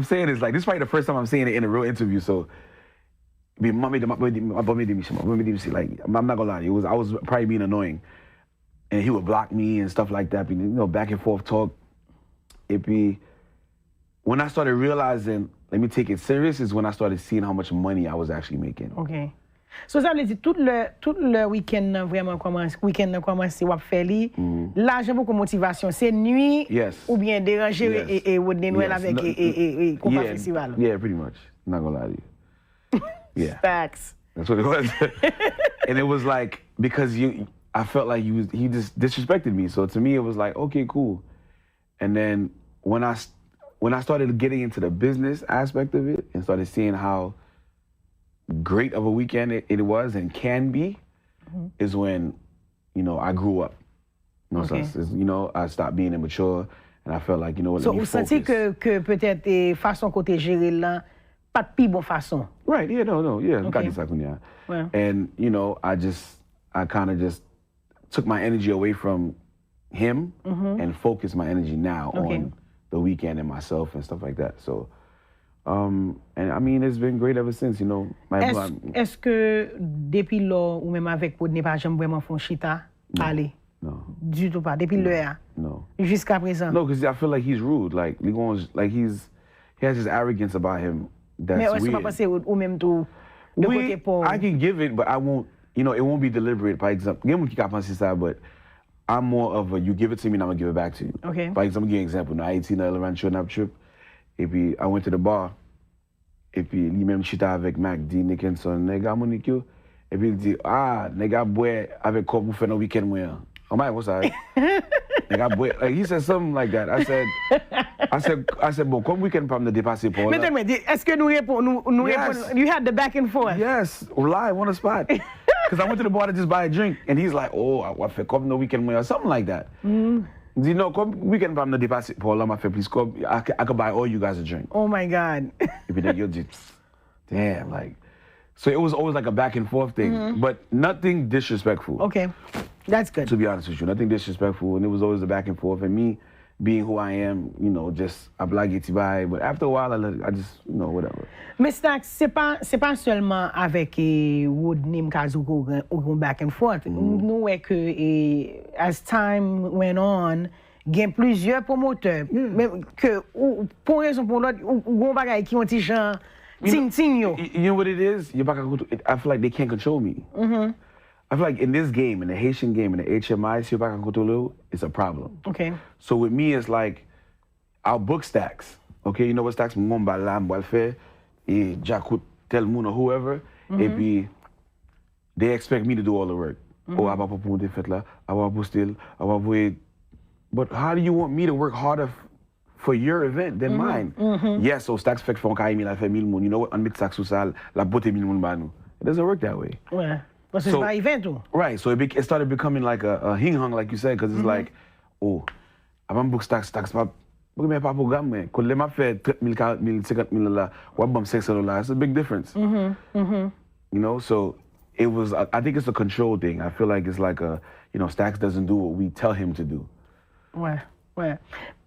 saying this, like, this is probably the first time I'm saying it in a real interview, so like, I'm not gonna lie, I was probably being annoying. And he would block me and stuff like that, back and forth talk. And puis, when I started realizing, let me take it serious, is when I started seeing how much money I was actually making. Okay. So ça veut dire tout le week-end vraiment commence à faire là j'ai beaucoup de motivation, c'est nuit ou bien déranger et ou des Noël avec et compas festival. Yeah, pretty much. I'm not gonna lie to you. Yeah. Facts. That's what it was. And it was like, because I felt like he just disrespected me. So to me, it was like, okay, cool. And then when I started getting into the business aspect of it and started seeing how great of a weekend it was and can be, is when, I grew up. I stopped being immature and I felt like, what, so, vous sentez que peut-être façon côté gérer là, pas de plus bonne façon. Right, yeah, yeah. Okay. Well. And, I kind of just took my energy away from him and focused my energy now on the weekend and myself and stuff like that. So, and I mean, it's been great ever since, Est-ce que depuis là, ou même avec vous, n'est pas jamais vraiment fait chita? Allez. No. Du tout pas. Depuis là. No. Jusqu'à présent. No, because I feel like he's rude. Like, he has this arrogance about him that's Mais weird. Mais est-ce que ou même tout de côté pour... I can give it, but I won't, it won't be deliberate. Par exemple, but I'm more of a, you give it to me and I'm gonna give it back to you. Okay. Par exemple, give you an example. Now, Haiti, na Rancho Nap trip. Et puis, I went to the bar. Et puis, lui-même chita avec Mac D. Nickinson. Nega, Monique, yo. Et puis, il dit, nega, boy, avec quoi vous faites no weekend, moi. I'm like, what's that? Nega, boy. Like, he said something like that. I said, bon, comme weekend, pas me dépasser pour là. Mais est-ce que nous répondons, you had the back and forth? Yes, live on the spot. Because I went to the bar to just buy a drink, and he's like, oh, I feel come no weekend, or something like that. Come weekend, I'm not deposit for my please come. I could buy all you guys a drink. Oh my God. If you think you're just, damn, like, so it was always like a back and forth thing, but nothing disrespectful. Okay, that's good. To be honest with you, nothing disrespectful, and it was always a back and forth, and me being who I am, just I blague it by, but after a while, I just, whatever. Mais STAKZ, c'est pas seulement avec Wood Nimkazu ou back and forth. Nous voyons que as time went on, il y a plusieurs promoteurs, mais que pour raison pour l'autre, ou bagay qui ont dit genre ting yo. You know what it is? I feel like they can't control me. I feel like in this game, in the Haitian game, in the HMI, it's a problem. Okay. So with me, it's like, I'll book STAKZ. Okay, you know what STAKZ? Mon balam, boal fait, et j'acoute tel moun or whoever, et puis, they expect me to do all the work. Oh, I va pas pour fait là, I va pour still, I va pour. But how do you want me to work harder for your event than mine? Yes, so STAKZ fait qu'on caille, la fait 1000 moun. You know what? On met STAKZ sous salle, la beauté 1000 moun ba nou. It doesn't work that way. Ouais. Parce que c'est pas event ou. Right, so it started becoming like a hing-hung, like you said, because it's like, oh, avant book STAKZ pas, mais pas programme, mais quand les m'a fait 30 000, 40 000, 50 000 $, ou bam $600, it's a big difference. So it was, I think it's a control thing. I feel like it's like STAKZ doesn't do what we tell him to do. Ouais.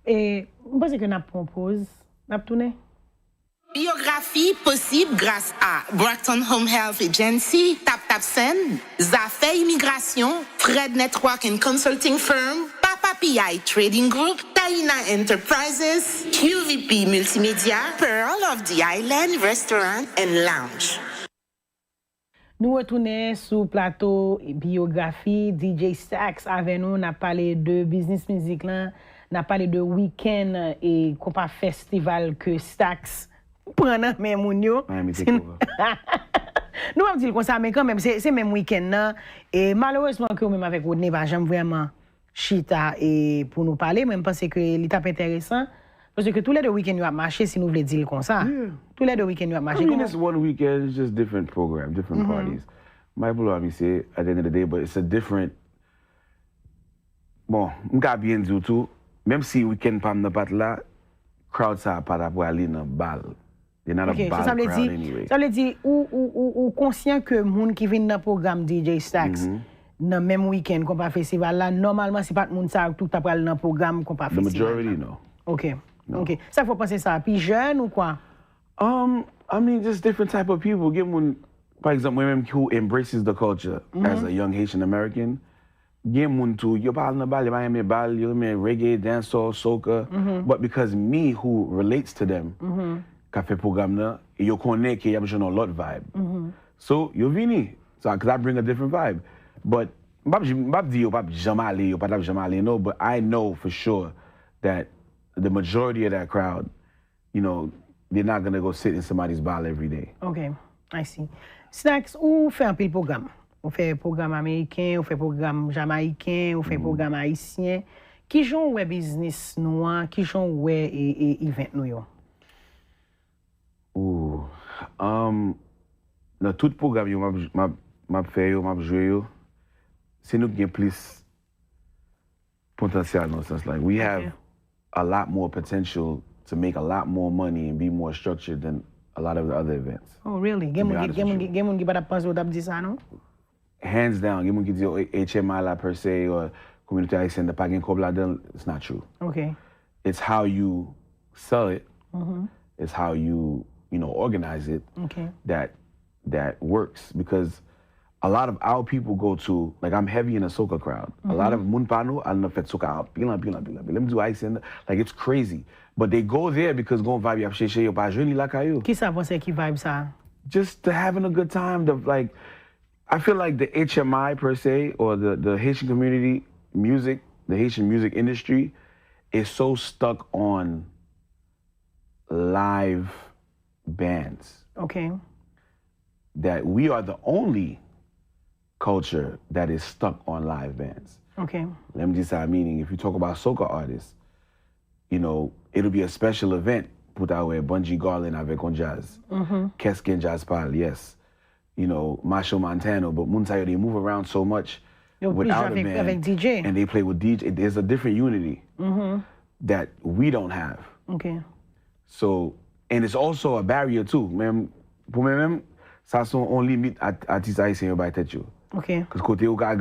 Et, vous pensez que nous propose, nous tourner? Biyografi possible grâce à Brockton Home Health Agency, STAKZ, Zafé Immigration, Fred Network and Consulting Firm, Papa PI Trading Group, Taina Enterprises, QVP Multimedia, Pearl of the Island Restaurant and Lounge. Nous retournons sur plateau Biyografi, DJ STAKZ avec nous, on a parlé de business music là, on a parlé de week-end et compas festival que STAKZ prendre même moun yo. Nous on dit comme ça mais quand même c'est même week-end là et malheureusement que même avec Rodney pas jamais vraiment chita et pour nous parler même parce que l'étape intéressant Parce que tous les 2 week-ends, vous avez marché, si nous voulons dire comme ça. Yeah. Tous les 2 week-ends, vous avez marché. I mean, it's one weekend, it's just different program, different parties. My blow me say at the end of the day, but it's a different. Bon, m'ka bien dit tout, même si weekend pas n'a pas là, crowd ça pas pour aller dans bal. They're not a bal crowd anyway. Ça veut dire ou conscient que moun qui vient dans programme DJ STAKZ dans même week-end qu'on pas festival là, normalement c'est pas moun ça tout après dans programme qu'on pas The festival. majority no. OK. OK. Ça faut penser ça. Puis jeune ou quoi? I mean, just different type of people. Give one, for example, women who embraces the culture as a young Haitian American. Give one to you ball na ball, Miami ball, you mean reggae, dancehall, soca. But because me who relates to them, café programme na, you connect, you have a lot vibe. So you vini, so because I bring a different vibe. But no, but I know for sure that the majority of that crowd, you know, they're not gonna go sit in somebody's bar every day. OK, I see. STAKZ, ou fait un pile programme? On fait programme américain, on fait programme jamaïcain, on fait programme haïtien. Qui j'en ouais business noir, qui j'en ouais event nous yo? Dans tout programme yo m'a fait yo, m'a joué yo, c'est nous qui avons plus potentiel dans ce sens. Like we have a lot more potential to make a lot more money and be more structured than a lot of the other events. Oh really? Gen moun ki pa da pense ou tap di sa non? Hands down, gen moun ki di HMI la per se or community haïtienne de pa gen kob la den, it's not true. Okay. It's how you sell it. It's how you organize it. Okay. That works because a lot of our people go to, like I'm heavy in a soca crowd. A lot of Munpano, I don't know if it's soca, let me do ice and like it's crazy. But they go there because go vibe yap sheshe yo pa jeni la kayo. Ki sa pense ki vibe sa? Just to having a good time, like I feel like the HMI per se or the Haitian community music, the Haitian music industry is so stuck on live bands. Okay. That we are the only culture that is stuck on live bands. Okay. Let me just say, meaning if you talk about soca artists, it'll be a special event put out with Bungie Garlin avec on jazz. Keskin Jazz Pal, yes. Macho Montano, but Muntayo, they move around so much without a band. Avec DJ. And they play with DJ. There's a different unity that we don't have. Okay. So, and it's also a barrier too. Pour moi-même, ça sont on limite artistes haïtiens yo bay tête yo. Okay. Because côté ou ka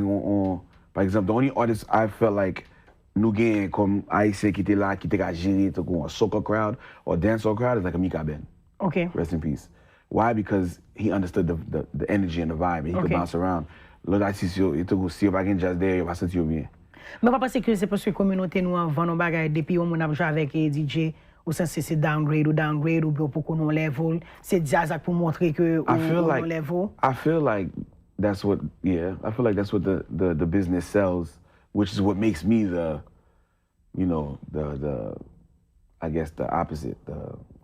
par exemple, the only artist I felt like nous gain comme haïtien qui était là, qui était à gérer to go a soca crowd or dancehall crowd is like a Mika Ben. Okay. Rest in peace. Why? Because he understood the energy and the vibe and he could bounce around. L'autre artiste yo, il te go si yo bagen jazz there, yo va sentir bien. Mais pas penser que c'est parce que communauté nous vend nos bagages depuis on a joué avec DJ ou ça c'est downgrade ou bien pour qu'on level, c'est jazz pour montrer que on level. I feel like that's what the business sells, which is what makes me the I guess the opposite,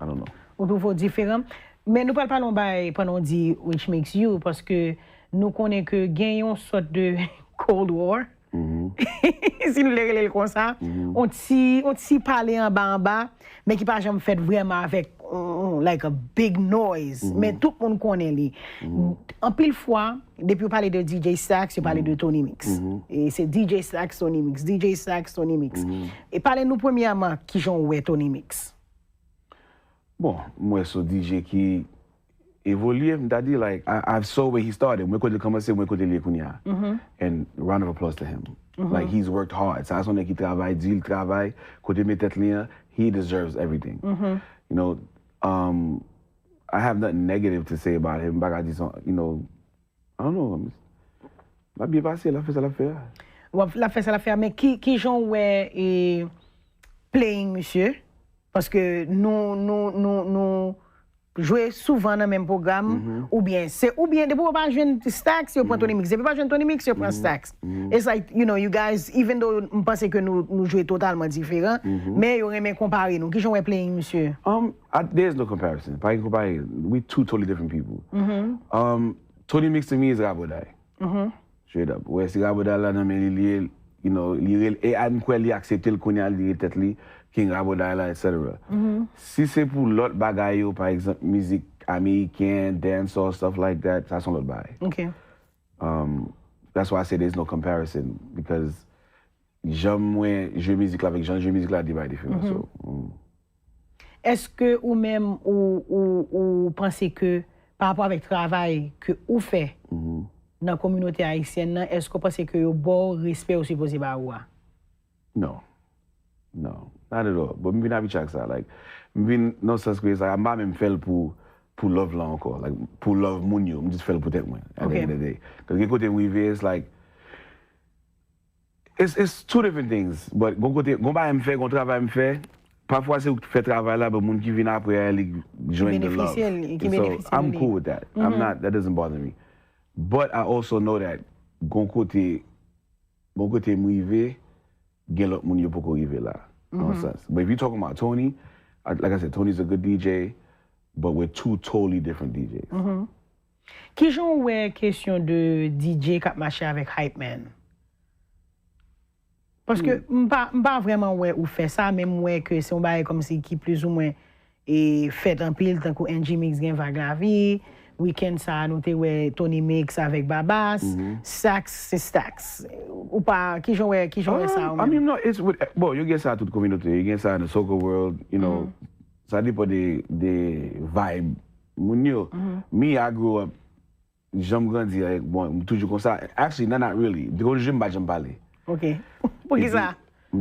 I don't know. On trouve différent. Mais nous parlons pas pendant dit which makes you parce que nous connaissons que gagnons sorte de Cold War. Si nous les comme ça, on t'y parler en bas, mais qui pas jamais fait vraiment avec like a big noise. Mais tout le monde connaît lui. En pile fois, depuis parler de DJ STAKZ, je parlais de Tony Mix. Et c'est DJ STAKZ, Tony Mix, DJ STAKZ, Tony Mix. Et parlez-nous premièrement qui j'en ouais Tony Mix. Bon, moi c'est DJ qui évolue, m'dadi like I saw where he started. Moi côté commencer, moi côté les kunya. And round of applause to him. Like he's worked hard. Ça son qui travaille, dit il travaille, côté mes têtes liens, he deserves everything. I have nothing negative to say about him. But I just, I don't know. La bien passé, la fait ça l'affaire. La fait ça l'affaire, mais qui j'en ouais playing monsieur parce que nous jouer souvent dans le même programme ou bien de pour pas jouer STAKZ ou prend Tony Mix, de pas jouer Tony Mix ou prend STAKZ. It's like you guys even though on pense que nous jouer totalement différent mais il aurait même comparer nous qui j'en ouais playing monsieur. There's no comparison. We two totally different people. Tony Mix to me is Rabodai. Straight up. Where c'est Rabodai là dans mais il accepter le connait li tête li King Abodala, etc. Si c'est pour l'autre bagay yo, par exemple, musique américaine, dancehall, stuff like that, ça son l'autre bagay. Okay. That's why I say there's no comparison, because j'aime moins jouer musique là avec jouer musique là débat différent. So, Est-ce que ou même ou pensez que par rapport avec le travail que vous faites dans la communauté haïtienne, est-ce que vous pensez que vous bon respect aussi posé par vous? No, not at all. But maybe not be check ça. Like, maybe no sense que like I'm pas même fait pour love là encore. Like pour love moun yo, I'm just fait pour tête moi. At the end of the day, because côté moi it's like it's two different things. But côté gon ba me fait, gon travail me fait. Parfois c'est fait travail là, but moun qui vient après elle join the love. So I'm cool with that. I'm not. That doesn't bother me. But I also know that gon côté moi get up when you're là. No sense. But if you're talking about Tony, like I said, Tony's a good DJ, but we're two totally different DJs. Qui joue une question de DJ qui marche avec Hype Man? Parce que pas vraiment ouais ou fait ça, même ouais que c'est un bail comme si qui plus ou moins est fait en pile tant que NG Mix gen vague la vie. Weekend ça nous te ouais Tony Mix avec Babas, STAKZ c'est STAKZ. Ou pas qui joue ça? I mean no, it's with well, you get ça toute communauté, you get ça in the soccer world, you know. Ça dépend des vibe. Moun yo, me I grew up j'aime grandi avec bon toujours comme ça. Actually not really. Because j'aime pas parler. Okay. Pour qui ça?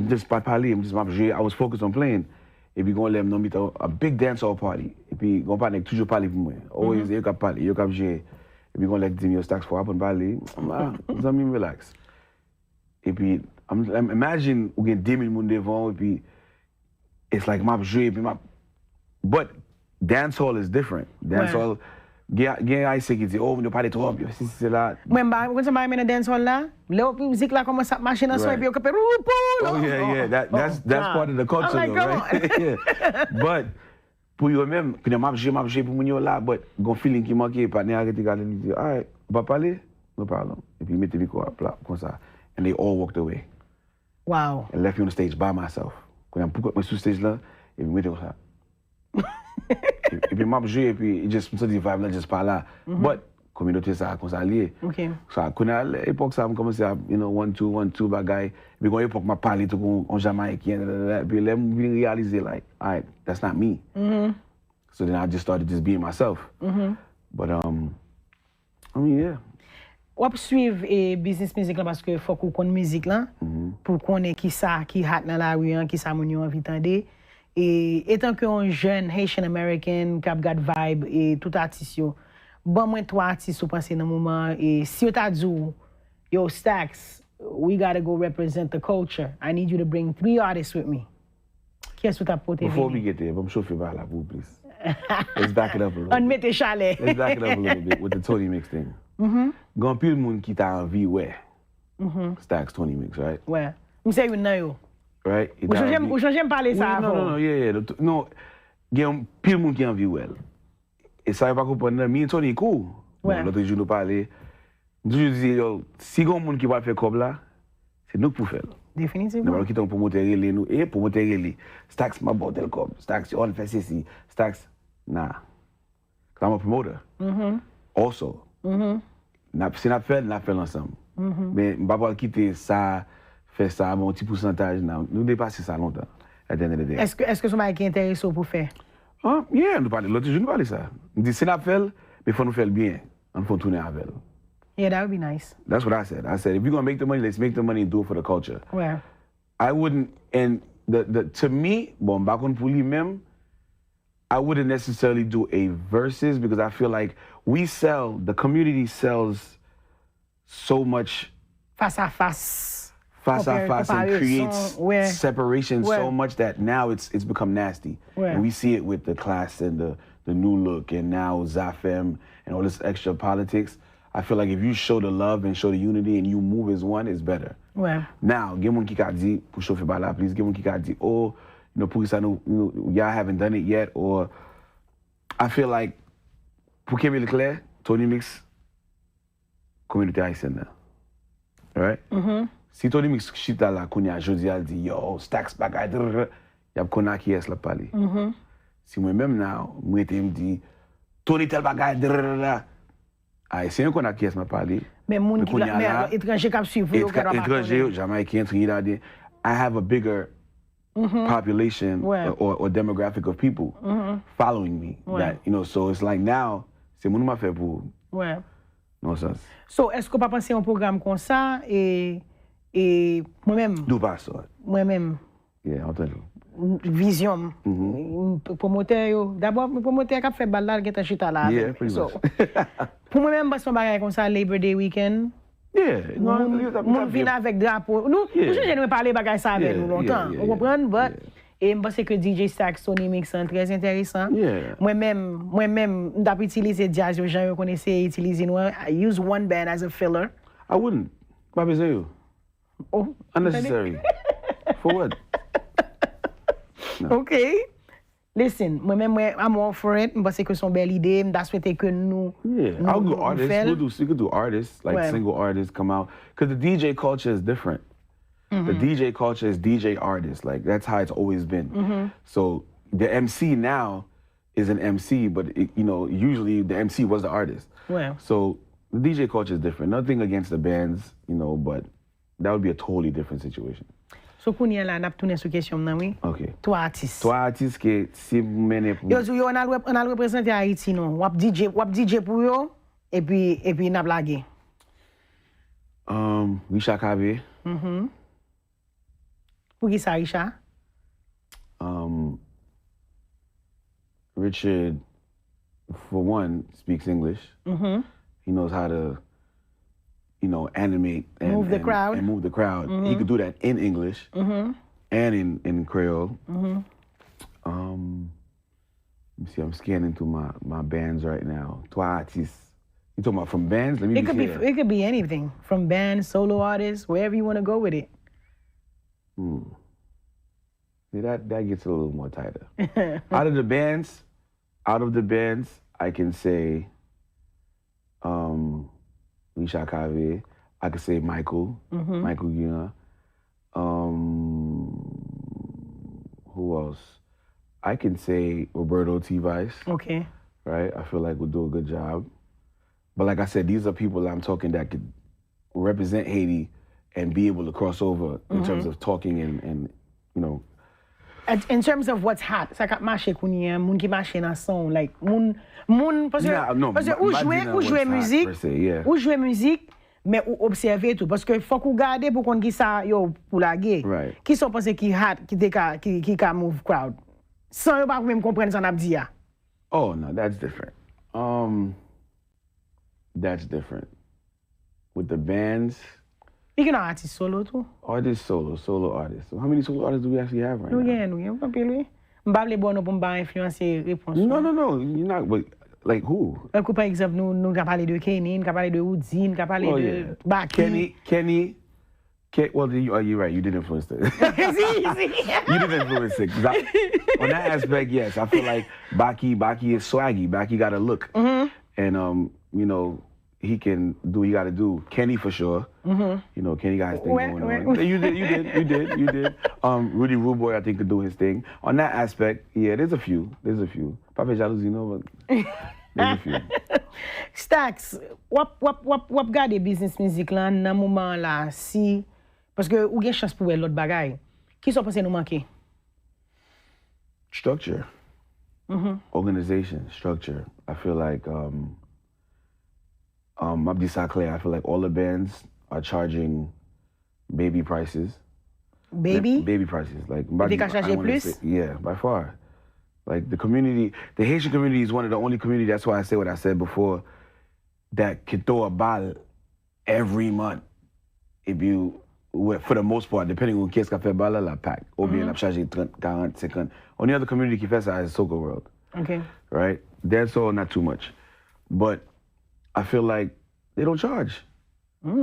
Just pas parler, just I was focused on playing. Et puis, on l'a mis a big dancehall party. Et puis, on parle toujours parler pour moi. Always, il y a parler, il y a jouer. Et puis, on l'a dit, STAKZ for up and parler. Ça me relax. Et puis, imagine, on a 2000 personnes devant, et puis, it's like, m'a joué, puis but dancehall is different. Dancehall, gen haïtien qui dit, oh, on ne parle trop, si c'est là. Moi, quand je mets dans dancehall là, la musique là commence à marcher dans son et puis on peut oh yeah, that's part of the culture, like, though, right? Yeah. But pour eux même, puis m'a joué pour moun là, but gon feeling qui manquait, partenaire arrêté garder dit, alright, on va parler, nous parlons. Et puis mettez micro à plat comme ça, and they all walked away. Wow. And left me on the stage by myself. Quand on pourquoi moi sur stage là, et puis mettez comme ça. Et puis m'a joué et puis just me dit vibe là just pas là. But communauté ça comme ça lié. OK. Ça quand à l'époque ça me commençait à you know 1-2 bagay. Puis quand époque m'a parlé tout en jamaïcain puis là me réaliser like alright that's not me. So then I just started just being myself. But I mean yeah. Ou suivre business music là parce que faut qu'on connaisse musique là pour connaître qui ça qui hat dans la rue qui ça moun yo envie tande. Et étant qu'un jeune Haitian American qui a got vibe et tout artiste yo, bon moi trois artistes pensez dans moment et si on t'a dit yo STAKZ, we gotta go represent the culture. I need you to bring 3 artists with me. Qu'est-ce que tu as porté? Before we get there, I'm chauffer par là pour please. Let's back it up a little bit. On met chalet. Let's back it up a little bit with the Tony Mix thing. Gon pile moun qui t'a envie ouais. STAKZ Tony Mix, right? Ouais. M'sais yon nan yo. Right? Ou j'aime parler ça avant. Non, yeah. No, gen pile moun qui envie ouais. Et ça pas comprendre, me et Tony cool. Ouais. L'autre jour nous parler. Je dis yo, si gon moun qui va faire comme là, c'est nous pour faire. Définitivement. Nous qui t'ont promoter relé nous et promoter relé. STAKZ m'a bordel comme. STAKZ on fait ceci. STAKZ nah. I'm a promoter. Also. Si n'a fait ensemble. Mais on va pas quitter ça, faire ça, mon petit pourcentage, nous dépasser ça longtemps. À the end of the day. Est-ce que c'est un qui est intéressant pour faire? Yeah, nous parlons. L'autre jour, nous parlons ça. On dit, si n'a fait, mais il faut nous faire bien. On faut tourner avec. Yeah, that would be nice. That's what I said. I said, if we're going to make the money, let's make the money and do it for the culture. Ouais. I wouldn't, and to me, bon, back on pour lui-même, I wouldn't necessarily do a versus because I feel like the community sells so much face à face and creates separation so much that now it's become nasty. And we see it with the class and the new look and now Zafem and all this extra politics. I feel like if you show the love and show the unity and you move as one, it's better. Ouais. Now, get mon qui a dit, pour chauffer par là, please, get mon qui a dit, oh, you know, pour ça, y'all haven't done it yet, or I feel like, pour qu'il y ait clair, Tony Mix, communauté haïtienne là. Right? Si Tony Mix chita là, qu'on y a jeudi, elle dit, yo, STAKZ bagay, y'all y a qu'on a qui est la parler. Si moi-même now, moi te me dit Tony tel bagay haïtien qu'on a qui est m'a parler. Mais moun qui la étranger qui suivre yo que étranger jamaïcain trinidadien, I have a bigger population or demographic of people following me that you know, so it's like now c'est moun m'a fait pour non sens. So est-ce qu'on pas penser un programme comme ça et moi-même do pas ça. Moi-même entendu. Vision promoteur d'abord promoteur qui fait balade qui est chita là. Pour moi-même parce qu'on bagay comme ça Labor Day weekend. Moun vient avec drapeau. Nous je parler bagay ça avec nous longtemps. Vous comprenez? Et je pense que DJ STAKZ Sony Mix est très intéressant. Moi-même, d'après utiliser jazz, les gens connaissent utiliser nous. I use one band as a filler. I wouldn't. Pas besoin. Oh, unnecessary. For what? No. Okay. Listen, moi-même, I'm all for it. Je pense que c'est une belle idée. Je souhaite que nous. I'll go artists. We could do artists, like single artists come out. Because the DJ culture is different. The DJ culture is DJ artists. Like, that's how it's always been. So the MC now is an MC, but, you know, usually the MC was the artist. So the DJ culture is different. Nothing against the bands, you know, but that would be a totally different situation. So, kounya la, nap tourner sur question nan oui. OK. Toi artiste. Toi artiste qui si mène pour. Yo on a représenter Haïti non. Wap DJ pour yo et puis nap lage. Richard Cavé. Pour qui ça, Richard? Richard, for one, speaks English. He knows how to, you know, animate and move the crowd. He could do that in English and in Creole. Let me see, I'm scanning through my bands right now. Toi artistes. You talking about from bands? Let me It could be anything. From bands, solo artists, wherever you want to go with it. See, that gets a little more tighter. Out of the bands, I can say Richard Cavé. I could say Michael Guina. Who else? I can say Roberto T. Vice. Okay. Right? I feel like we'll do a good job. But like I said, these are people I'm talking that could represent Haiti and be able to cross over in terms of talking and you know. In terms of what's hot, ça kap marché kounya, moun ki marché nan son, like moun parce que ou jouer musique, mais ou observer tout parce que faut qu'on garder pour qu'on qui ça yo pour la guerre. Right. Qui sont pensé qui hot, qui ka move crowd. Sans yo pas même comprendre ça n'a dit ya. Oh no, that's different. That's different. With the bands. You can artist solo too. Artist solo artists. So how many solo artists do we actually have right now? Nous pas pile. M'bable bon pour m'ba influencer réponse. No, you're not. But like who? Par exemple, nous ka parler de Kenny, nous ka parler de Woodine, ka parler de Baki. Kenny. Well, you're right. You did influence it. You did influence it. On that aspect, yes. I feel like Baki is swaggy. Baki got a look, and you know. He can do what he got to do. Kenny for sure. You know, Kenny got his thing going on. You did. Rudy Ruboy, I think, could do his thing. On that aspect, yeah, there's a few. Papa jalousie, no, but there's a few. STAKZ, wap gade business music là, nan moment là, si, parce que ou gen chance pour l'autre bagay, qui sont pensé nous manquer? Structure. Organization, structure. I feel like, Abdi Saclay, I feel like all the bands are charging baby prices. Baby prices. Like, they can charge plus? Yeah, by far. Like the Haitian community is one of the only communities, that's why I say what I said before, that can throw a ball every month. If you, for the most part, depending on qui est-ce qu'a fait balle, la pack. Ou bien la charge 30, 40, 50. Only other community qui fait ça is Soca World. Okay. Right? That's all not too much. But I feel like they don't charge. Parce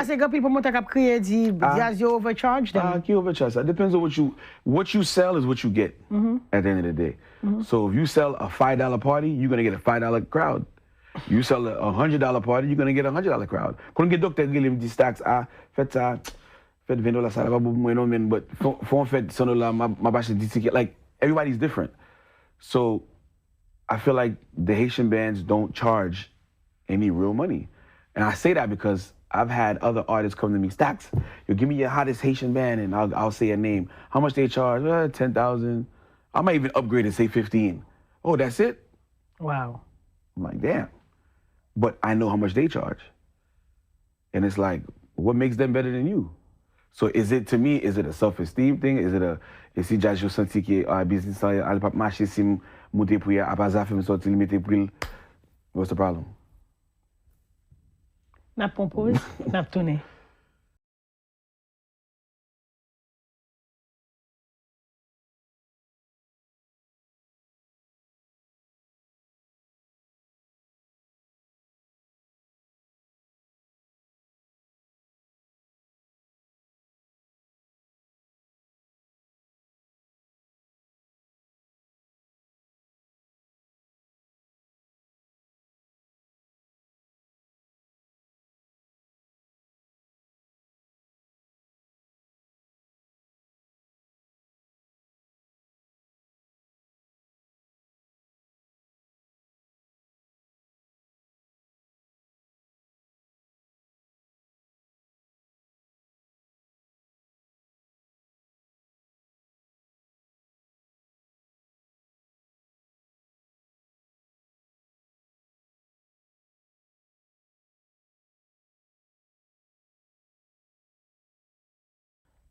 que quand people montent à créer dit you overcharge them. You overcharge. That depends on what you sell is what you get at the end of the day. So if you sell a $5 party, you're gonna get a $5 crowd. You sell a $100 party, you're gonna get a $100 crowd. Quand get docteur il me dit STAKZ fait fait $20 ça va pas beaucoup moins non mais but faut en fait $100 m'a pas acheté 10 tickets. Like everybody's different. So I feel like the Haitian bands don't charge any real money. And I say that because I've had other artists come to me, STAKZ, you give me your hottest Haitian band and I'll say a name. How much they charge? 10,000. I might even upgrade and say 15. Oh, that's it? Wow. I'm like, damn. But I know how much they charge. And it's like, what makes them better than you? So is it, to me, is it a self-esteem thing? Is it a, is it just you senti que business al pas marcher si monter pour a pas affaire me sortir limiter pour what's the problem? N'a propose, n'a tourné.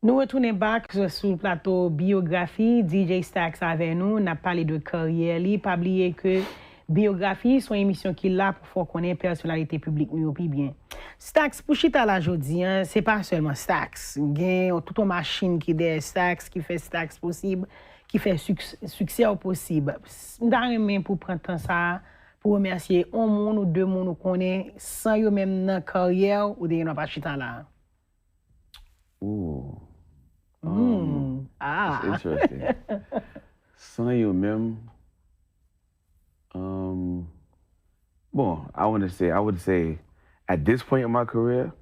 Nous retournons back sur le plateau Biyografi, DJ STAKZ avec nous, on a parlé de carrière, pas oublier que Biyografi, son émission qui est là pour faire connaître personnalité publique mieux puis bien. STAKZ, pour chita la jodi, c'est pas seulement STAKZ, il y a toute une machine qui est STAKZ, qui fait STAKZ possible, qui fait succès possible. D'ailleurs, pour prendre temps ça, pour remercier un monde ou deux monde qu'on connaît, sans eux même dans la carrière ou de pas chita là. Ooh. That's interesting. Sans you même. Well, I would say, at this point in my career,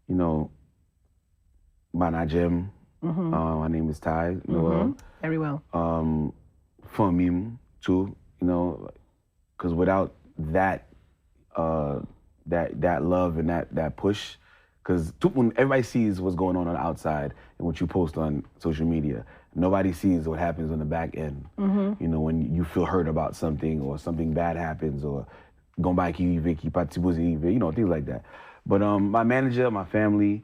you know, my name is Ty. You know, very well. For me too, you know, because without that, that love and that push. Because when everybody sees what's going on the outside and what you post on social media, nobody sees what happens on the back end. You know, when you feel hurt about something or something bad happens or you know, things like that. But my manager, my family,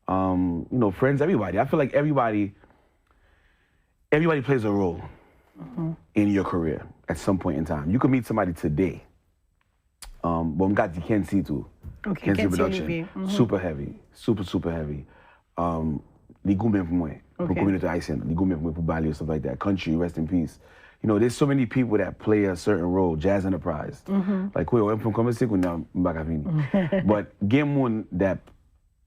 you know, friends, everybody. I feel like everybody plays a role in your career at some point in time. You could meet somebody today. But you can't see too. Okay, Can't see production. Super heavy. Super heavy. Les goûts même pour moi. Pour communauté haïtienne. Les goûts même pour moi pour Bali, stuff like that. Country, rest in peace. You know, there's so many people that play a certain role. Jazz Enterprise. Like, I'm from Commerce, but game one that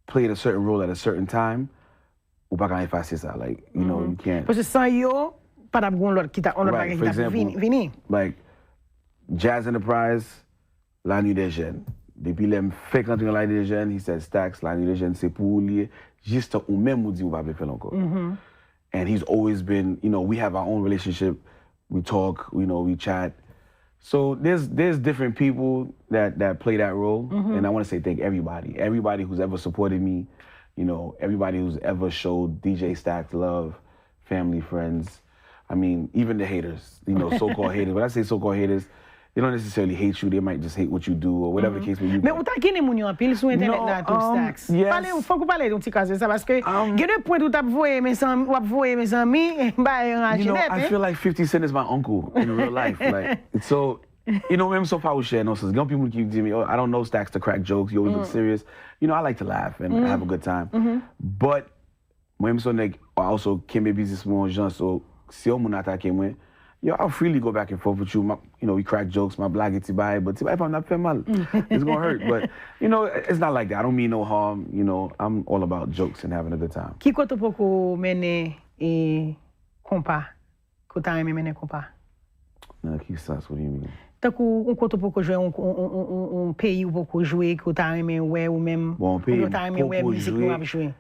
played a certain role at a certain time, ou pas effacer ça. Like, you know, you can't. Parce que sans yo, pas d'abgon l'autre qui t'a Right, for example, like Jazz Enterprise, La Nuit des Jeunes. Depuis les fait quand on la Nuit des Jeunes, he said STAKZ, La Nuit des Jeunes, c'est pour lui, juste ou même ou dit ou va faire encore. And he's always been, you know, we have our own relationship. We talk, you know, we chat. So there's different people that play that role. And I want to say thank everybody who's ever supported me, you know, everybody who's ever showed DJ STAKZ love, family, friends. I mean, even the haters, you know, so-called haters. When I say so-called haters, they don't necessarily hate you. They might just hate what you do or whatever the case may be. Mais ou ta gagné moun yo en pile sur internet là tout STAKZ. Yes. Faut qu'on parle d'un petit cas ça parce que il y a des points où t'as voyé mes amis bah you know, I feel like 50 Cent is my uncle in real life. Like, so, you know, même so far we share no sense. Young people keep telling me, oh, I don't know STAKZ to crack jokes. You always look serious. You know, I like to laugh and have a good time. But moi so I also can't be business more gens. So si on m'attaque moi, yo, I'll freely go back and forth with you. You know, we crack jokes, my blague tibaye, but if I'm not fait mal, it's gonna hurt. But you know, it's not like that. I don't mean no harm. You know, I'm all about jokes and having a good time. Qui koto poko mene compas? Kota aimé mene compas? No, qui ça? What do you mean? Takou koto poko jouer un pays ou poko jouer kota aimé ouais ou même bon pays kota aimé ouais musique ou ap jouer.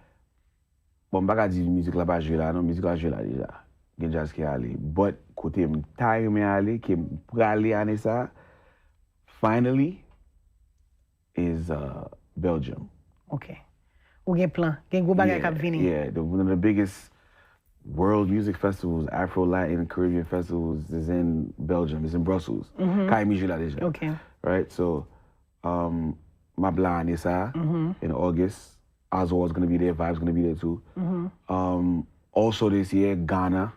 bon, je ne vais pas dire que la musique là pas joué là, non, la musique là joué là déjà. Il y a jazz qui est allé. But, côté je suis allé, qui pour aller à ça, finally, is Belgium. Okay. Ou gen plan, gen gros bagay k'ap vini. Yeah, one of the biggest world music festivals, Afro, Latin, Caribbean festivals is in Belgium. It's in Brussels. Kaimi là déjà. Okay. Right, so my plan is in August. Oswald's gonna be there, Vibe's gonna be there too. Also this year, Ghana.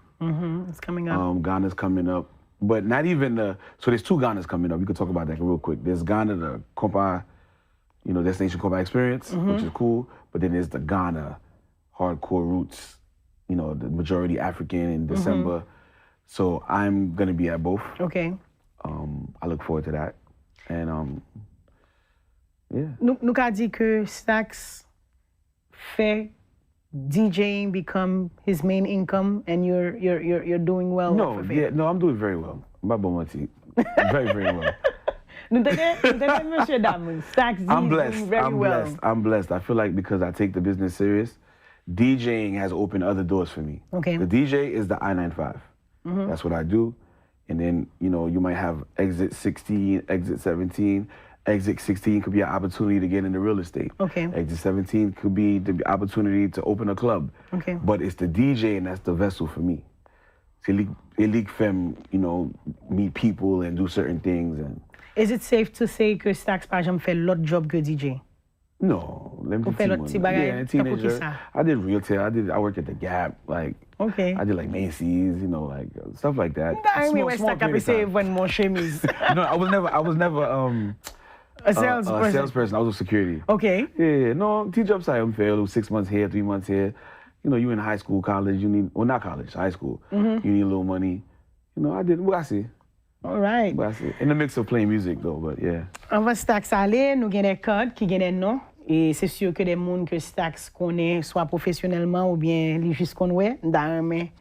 It's coming up. Ghana's coming up. But not even so there's two Ghanas coming up. We could talk about that real quick. There's Ghana, the Compa, Destination Compa Experience, which is cool. But then there's the Ghana hardcore roots, the majority African in December. So I'm gonna be at both. Okay. I look forward to that. And yeah. Nou ka di ke STAKZ fait DJing become his main income and you're doing well? No, I'm doing very well. Very, very well. I'm blessed. I'm blessed. I feel like because I take the business serious, DJing has opened other doors for me. Okay. The DJ is the I-95. That's what I do. And then, you might have exit 16, exit 17. Exit 16 could be an opportunity to get into real estate. Okay. Exit 17 could be the opportunity to open a club. Okay. But it's the DJ and that's the vessel for me. Elite Femme, meet people and do certain things. And is it safe to say que STAKZ par exemple fait l'autre job que DJ? No, let me yeah, teenager. I did retail. I worked at the Gap, okay. I did Macy's, stuff like that. No, I was never a salesperson. A salesperson. I was a security. Okay. Yeah, no, teach job side unfair. 6 months here, 3 months here. You in high school, college, not college, high school. You need a little money. I did what I see. All right. In the mix of playing music though, but yeah. On va STAKZ aller, nous avons des codes qui ont des noms. Et c'est sûr que des gens que STAKZ connaît, soit professionnellement ou bien juste qu'on ouais, mais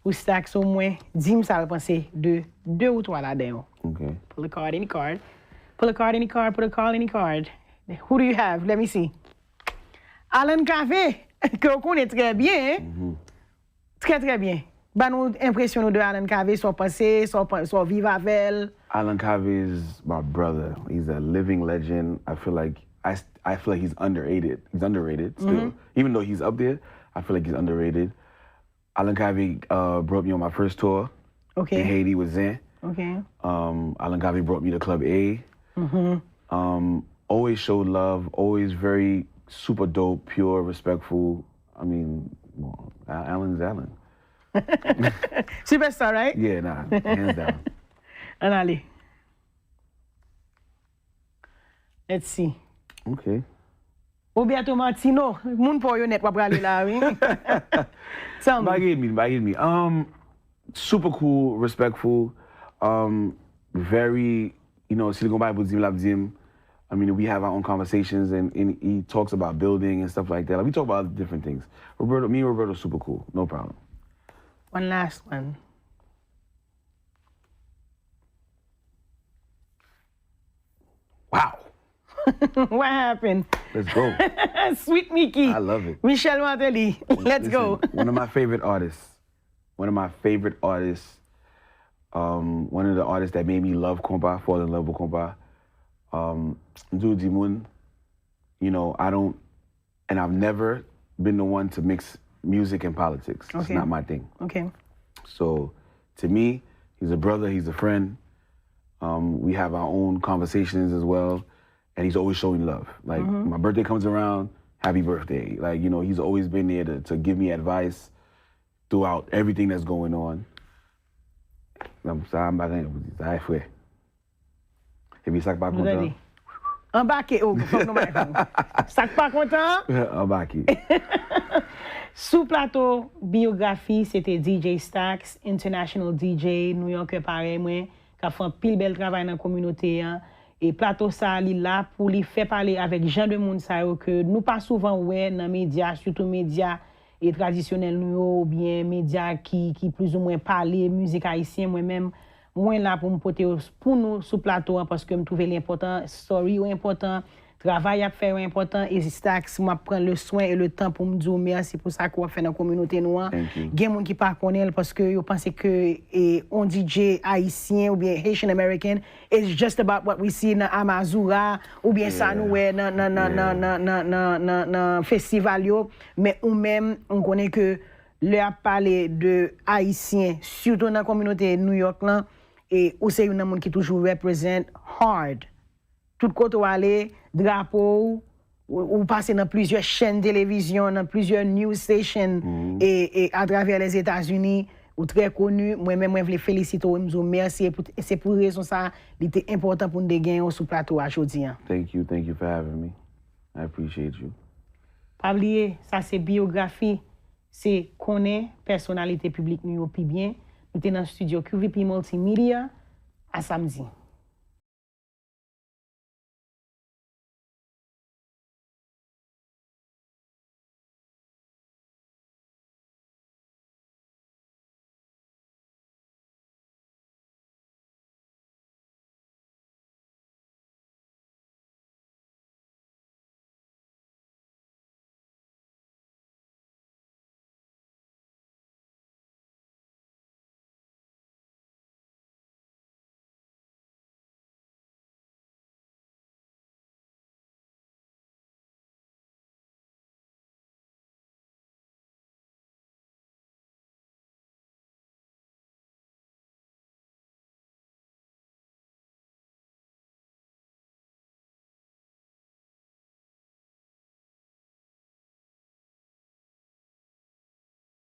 pour STAKZ au moins, dis-moi ça va penser de 2 ou 3 là-dedans. Okay. Pull a card, any card. Pull a card, any card. Pull a card, any card. Who do you have? Let me see. Alan Café, que on connaît très bien. Très, très bien. Bah, nous impression de Alan Café, soit passé, soit vivre avec elle. Alan Café is my brother. He's a living legend. I feel like he's underrated. He's underrated still. Even though he's up there, I feel like he's underrated. Alan Café brought me on my first tour in Haiti with Zen. Okay. Alan Café brought me to Club A. Always showed love, always very super dope, pure, respectful. I mean, Alan's Alan. Superstar, right? Yeah, nah, hands down. And Ali. Let's see. Okay. Obiato Martino, moun po yo net wap rale la, oui. Bagay me. Super cool, respectful, very, Silicon Bible Zim Lab Zim. I mean, we have our own conversations and he talks about building and stuff like that. We talk about different things. Me and Roberto super cool, no problem. One last one. Wow. What happened? Let's go. Sweet Mickey. I love it. Michel Martelly. Let's go. One of my favorite artists. One of the artists that made me love compa, fall in love with compa. Ndu Dimun, I've never been the one to mix music and politics. Okay. It's not my thing. Okay. So to me, he's a brother, he's a friend. We have our own conversations as well. And he's always showing love. Like my birthday comes around, happy birthday. Like, he's always been there to give me advice throughout everything that's going on. I'm sorry, et puis, ça pas content. Embarqué, ça pas content? Embarqué. Sous plateau Biyografi, c'était DJ STAKZ, international DJ, New Yorker pareil, moi, qui a fait un pile bel travail dans la communauté. Et plateau ça, il là pour lui faire parler avec gens de monde ça que nous pas souvent ouais dans les médias, surtout médias et traditionnels ou bien médias qui plus ou moins parler musique haïtienne moi-même. Moi là pour me porter pour nous sous plateau parce que me trouver l'important story ou important Travail à faire important et STAKZ m'a prendre le soin et le temps pour me dire merci pour ça qu'on fait dans la communauté noire. Il y a des gens qui ne connaissent pas parce que ils pensent que on DJ haïtien ou bien Haitian American is just about what we see dans Amazura ou bien ça nous dans festival yo, mais ou même on connaît que leur parler de haïtien surtout dans la communauté New York là et aussi une monde qui toujours représente hard. Tout côté où aller, drapeau, ou passer dans plusieurs chaînes de télévision, dans plusieurs news stations et à travers les États-Unis, ou très connu. Moi-même, je veux féliciter, je vous merci. C'est pour raison ça, il était important pour nous gagner sur le plateau aujourd'hui. Thank you for having me. I appreciate you. Pas oublier, ça c'est biographie, c'est connaître personnalité publique nous plus bien. Nous sommes dans le studio QVP Multimedia à samedi.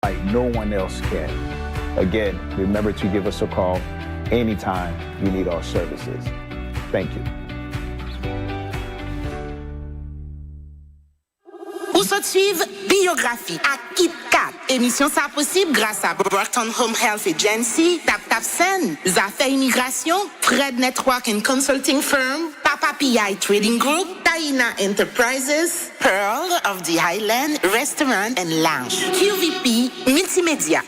Like no one else can. Again, remember to give us a call anytime you need our services. Thank you. Pour se suivre, Biyografi à KitCat. Émission ça possible grâce à Brockton Home Health Agency, STAKZ, Affaires Immigration, Fred Network and Consulting Firm, Papa PI Trading Group, Taina Enterprises, Pearl of the Highland Restaurant and Lounge, QVP Multimedia.